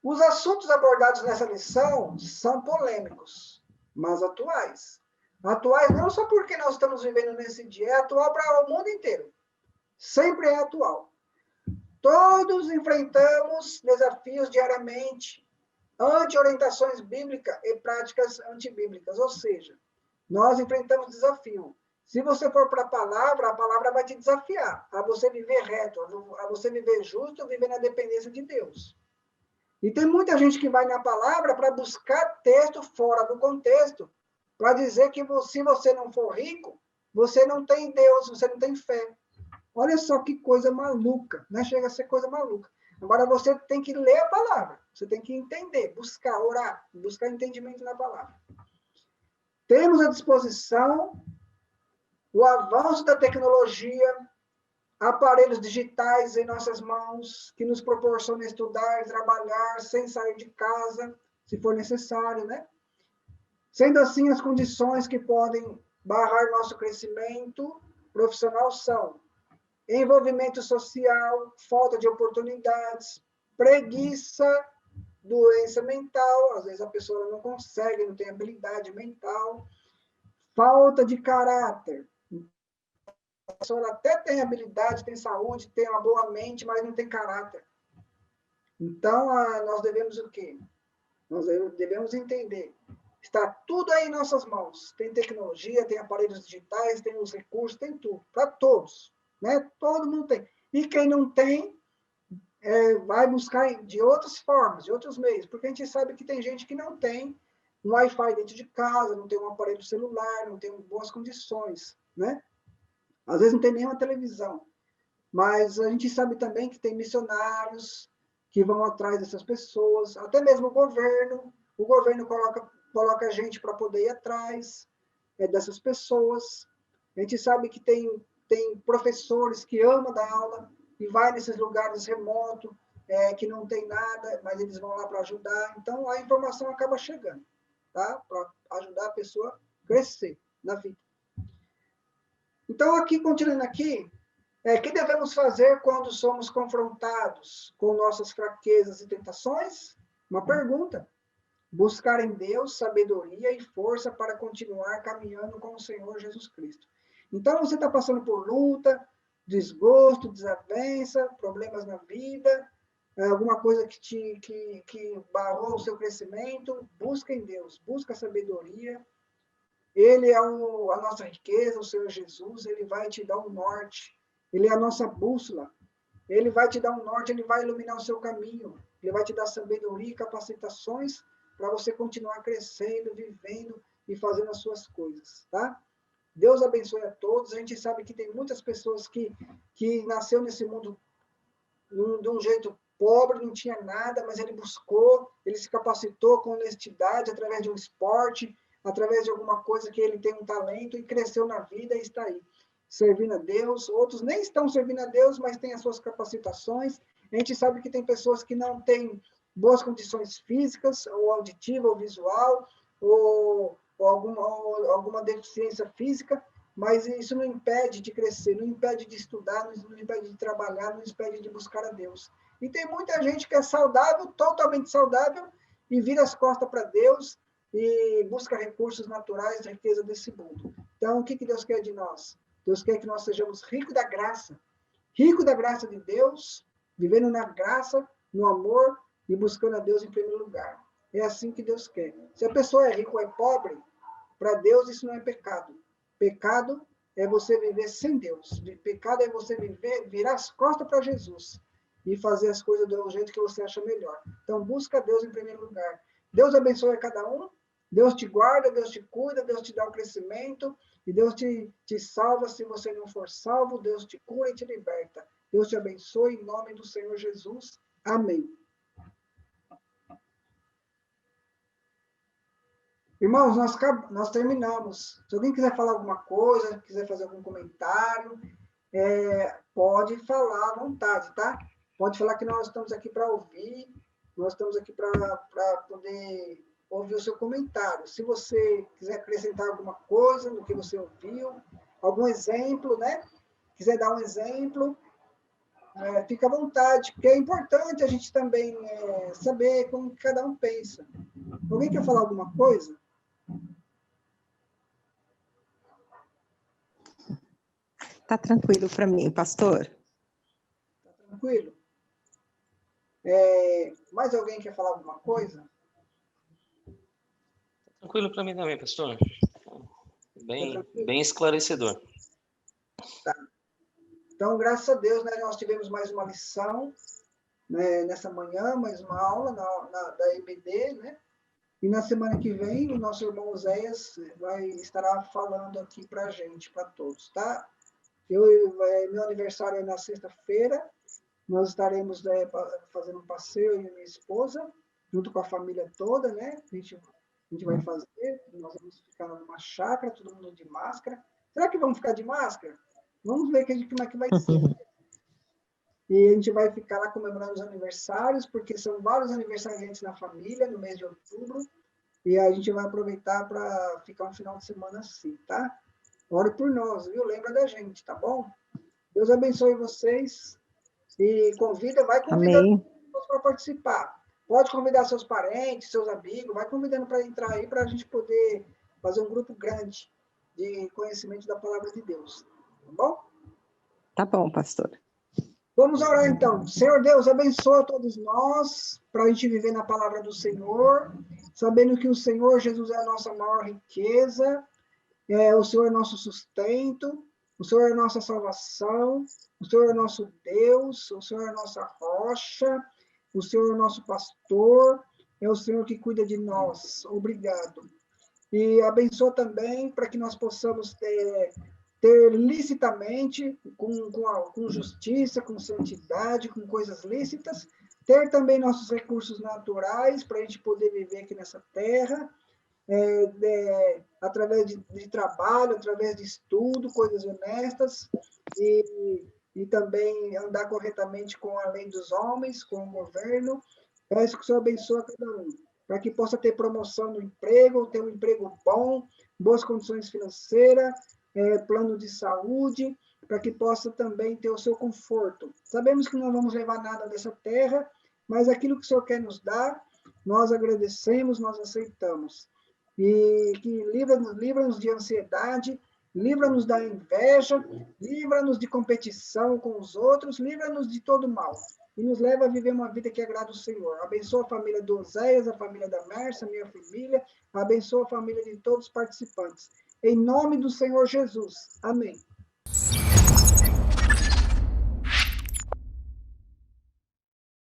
os assuntos abordados nessa lição são polêmicos, mas atuais. Atuais não só porque nós estamos vivendo nesse dia, é atual para o mundo inteiro. Sempre é atual. Todos enfrentamos desafios diariamente, anti-orientações bíblicas e práticas antibíblicas, ou seja, nós enfrentamos desafio. Se você for para a palavra vai te desafiar a você viver reto, a você viver justo, viver na dependência de Deus. E tem muita gente que vai na palavra para buscar texto fora do contexto, para dizer que se você não for rico, você não tem Deus, você não tem fé. Olha só que coisa maluca, né? Chega a ser coisa maluca. Agora você tem que ler a palavra, você tem que entender, buscar, orar, buscar entendimento na palavra. Temos à disposição o avanço da tecnologia, aparelhos digitais em nossas mãos, que nos proporcionam estudar e trabalhar sem sair de casa, se for necessário, né? Sendo assim, as condições que podem barrar nosso crescimento profissional são envolvimento social, falta de oportunidades, preguiça, doença mental, às vezes a pessoa não consegue, não tem habilidade mental, falta de caráter. A pessoa até tem habilidade, tem saúde, tem uma boa mente, mas não tem caráter. Então, nós devemos o quê? Nós devemos entender. Está tudo aí em nossas mãos. Tem tecnologia, tem aparelhos digitais, tem os recursos, tem tudo. Para todos. Né? Todo mundo tem. E quem não tem, vai buscar de outras formas, de outros meios. Porque a gente sabe que tem gente que não tem um Wi-Fi dentro de casa, não tem um aparelho celular, não tem boas condições. Né? Às vezes não tem nenhuma televisão. Mas a gente sabe também que tem missionários que vão atrás dessas pessoas, até mesmo o governo coloca gente para poder ir atrás dessas pessoas. A gente sabe que tem professores que amam dar aula e vai nesses lugares remotos, que não tem nada, mas eles vão lá para ajudar. Então, a informação acaba chegando, tá? Para ajudar a pessoa a crescer na vida. Então, aqui, continuando aqui, que devemos fazer quando somos confrontados com nossas fraquezas e tentações? Uma pergunta. Buscar em Deus sabedoria e força para continuar caminhando com o Senhor Jesus Cristo. Então, você está passando por luta, desgosto, desavença, problemas na vida, alguma coisa que barrou o seu crescimento, busca em Deus, busca sabedoria. Ele é a nossa riqueza, o Senhor Jesus, ele vai te dar um norte. Ele é a nossa bússola. Ele vai te dar um norte, ele vai iluminar o seu caminho. Ele vai te dar sabedoria e capacitações para você continuar crescendo, vivendo e fazendo as suas coisas, tá? Deus abençoe a todos. A gente sabe que tem muitas pessoas que nasceu nesse mundo de um jeito pobre, não tinha nada, mas ele buscou, ele se capacitou com honestidade através de um esporte, através de alguma coisa que ele tem um talento e cresceu na vida e está aí, servindo a Deus. Outros nem estão servindo a Deus, mas têm as suas capacitações. A gente sabe que tem pessoas que não têm boas condições físicas, ou auditiva, ou visual, ou alguma deficiência física, mas isso não impede de crescer, não impede de estudar, não impede de trabalhar, não impede de buscar a Deus. E tem muita gente que é saudável, totalmente saudável, e vira as costas para Deus e busca recursos naturais, riqueza desse mundo. Então, o que Deus quer de nós? Deus quer que nós sejamos ricos da graça de Deus, vivendo na graça, no amor e buscando a Deus em primeiro lugar. É assim que Deus quer. Se a pessoa é rica ou é pobre, para Deus isso não é pecado. Pecado é você viver sem Deus. Pecado é você virar as costas para Jesus e fazer as coisas do jeito que você acha melhor. Então, busca Deus em primeiro lugar. Deus abençoe a cada um. Deus te guarda, Deus te cuida, Deus te dá o crescimento e Deus te salva se você não for salvo. Deus te cura e te liberta. Deus te abençoe em nome do Senhor Jesus. Amém. Irmãos, nós terminamos. Se alguém quiser falar alguma coisa, quiser fazer algum comentário, pode falar à vontade, tá? Pode falar que nós estamos aqui para ouvir, nós estamos aqui para poder ouvir o seu comentário. Se você quiser acrescentar alguma coisa no que você ouviu, algum exemplo, né? Quiser dar um exemplo, fica à vontade, porque é importante a gente também saber como cada um pensa. Alguém quer falar alguma coisa? Tá tranquilo para mim, pastor. Tá tranquilo? Mais alguém quer falar alguma coisa? Tranquilo para mim também, pastor. Bem esclarecedor. Tá. Então, graças a Deus, né, nós tivemos mais uma lição, né, nessa manhã, mais uma aula da EBD, né? E na semana que vem, o nosso irmão Zéias estará falando aqui para a gente, para todos, tá? Meu aniversário é na sexta-feira, nós estaremos fazendo um passeio, eu e minha esposa, junto com a família toda, né? A gente vai fazer, nós vamos ficar numa chácara, todo mundo de máscara. Será que vamos ficar de máscara? Vamos ver como é que vai ser. E a gente vai ficar lá comemorando os aniversários, porque são vários aniversariantes na família, no mês de outubro, e a gente vai aproveitar para ficar um final de semana assim, tá? Ore por nós, viu? Lembra da gente, tá bom? Deus abençoe vocês. E vai convidando pessoas para participar. Pode convidar seus parentes, seus amigos, vai convidando para entrar aí, para a gente poder fazer um grupo grande de conhecimento da palavra de Deus. Tá bom? Tá bom, pastor. Vamos orar então. Senhor Deus, abençoa todos nós, para a gente viver na palavra do Senhor, sabendo que o Senhor Jesus é a nossa maior riqueza, o Senhor é nosso sustento, o Senhor é nossa salvação, o Senhor é nosso Deus, o Senhor é nossa rocha, o Senhor é nosso pastor, é o Senhor que cuida de nós. Obrigado. E abençoa também para que nós possamos ter licitamente, com justiça, com santidade, com coisas lícitas, ter também nossos recursos naturais para a gente poder viver aqui nessa terra, através de trabalho, através de estudo, coisas honestas, e também andar corretamente com a lei dos homens, com o governo. Peço que o Senhor abençoe cada um, para que possa ter promoção no emprego, ter um emprego bom, boas condições financeiras, plano de saúde, para que possa também ter o seu conforto. Sabemos que não vamos levar nada dessa terra, mas aquilo que o Senhor quer nos dar, nós agradecemos, nós aceitamos. E que livra-nos de ansiedade, livra-nos da inveja, livra-nos de competição com os outros, livra-nos de todo mal. E nos leva a viver uma vida que agrada o Senhor. Abençoa a família do Oséias, a família da Mércia, a minha família, abençoa a família de todos os participantes. Em nome do Senhor Jesus. Amém.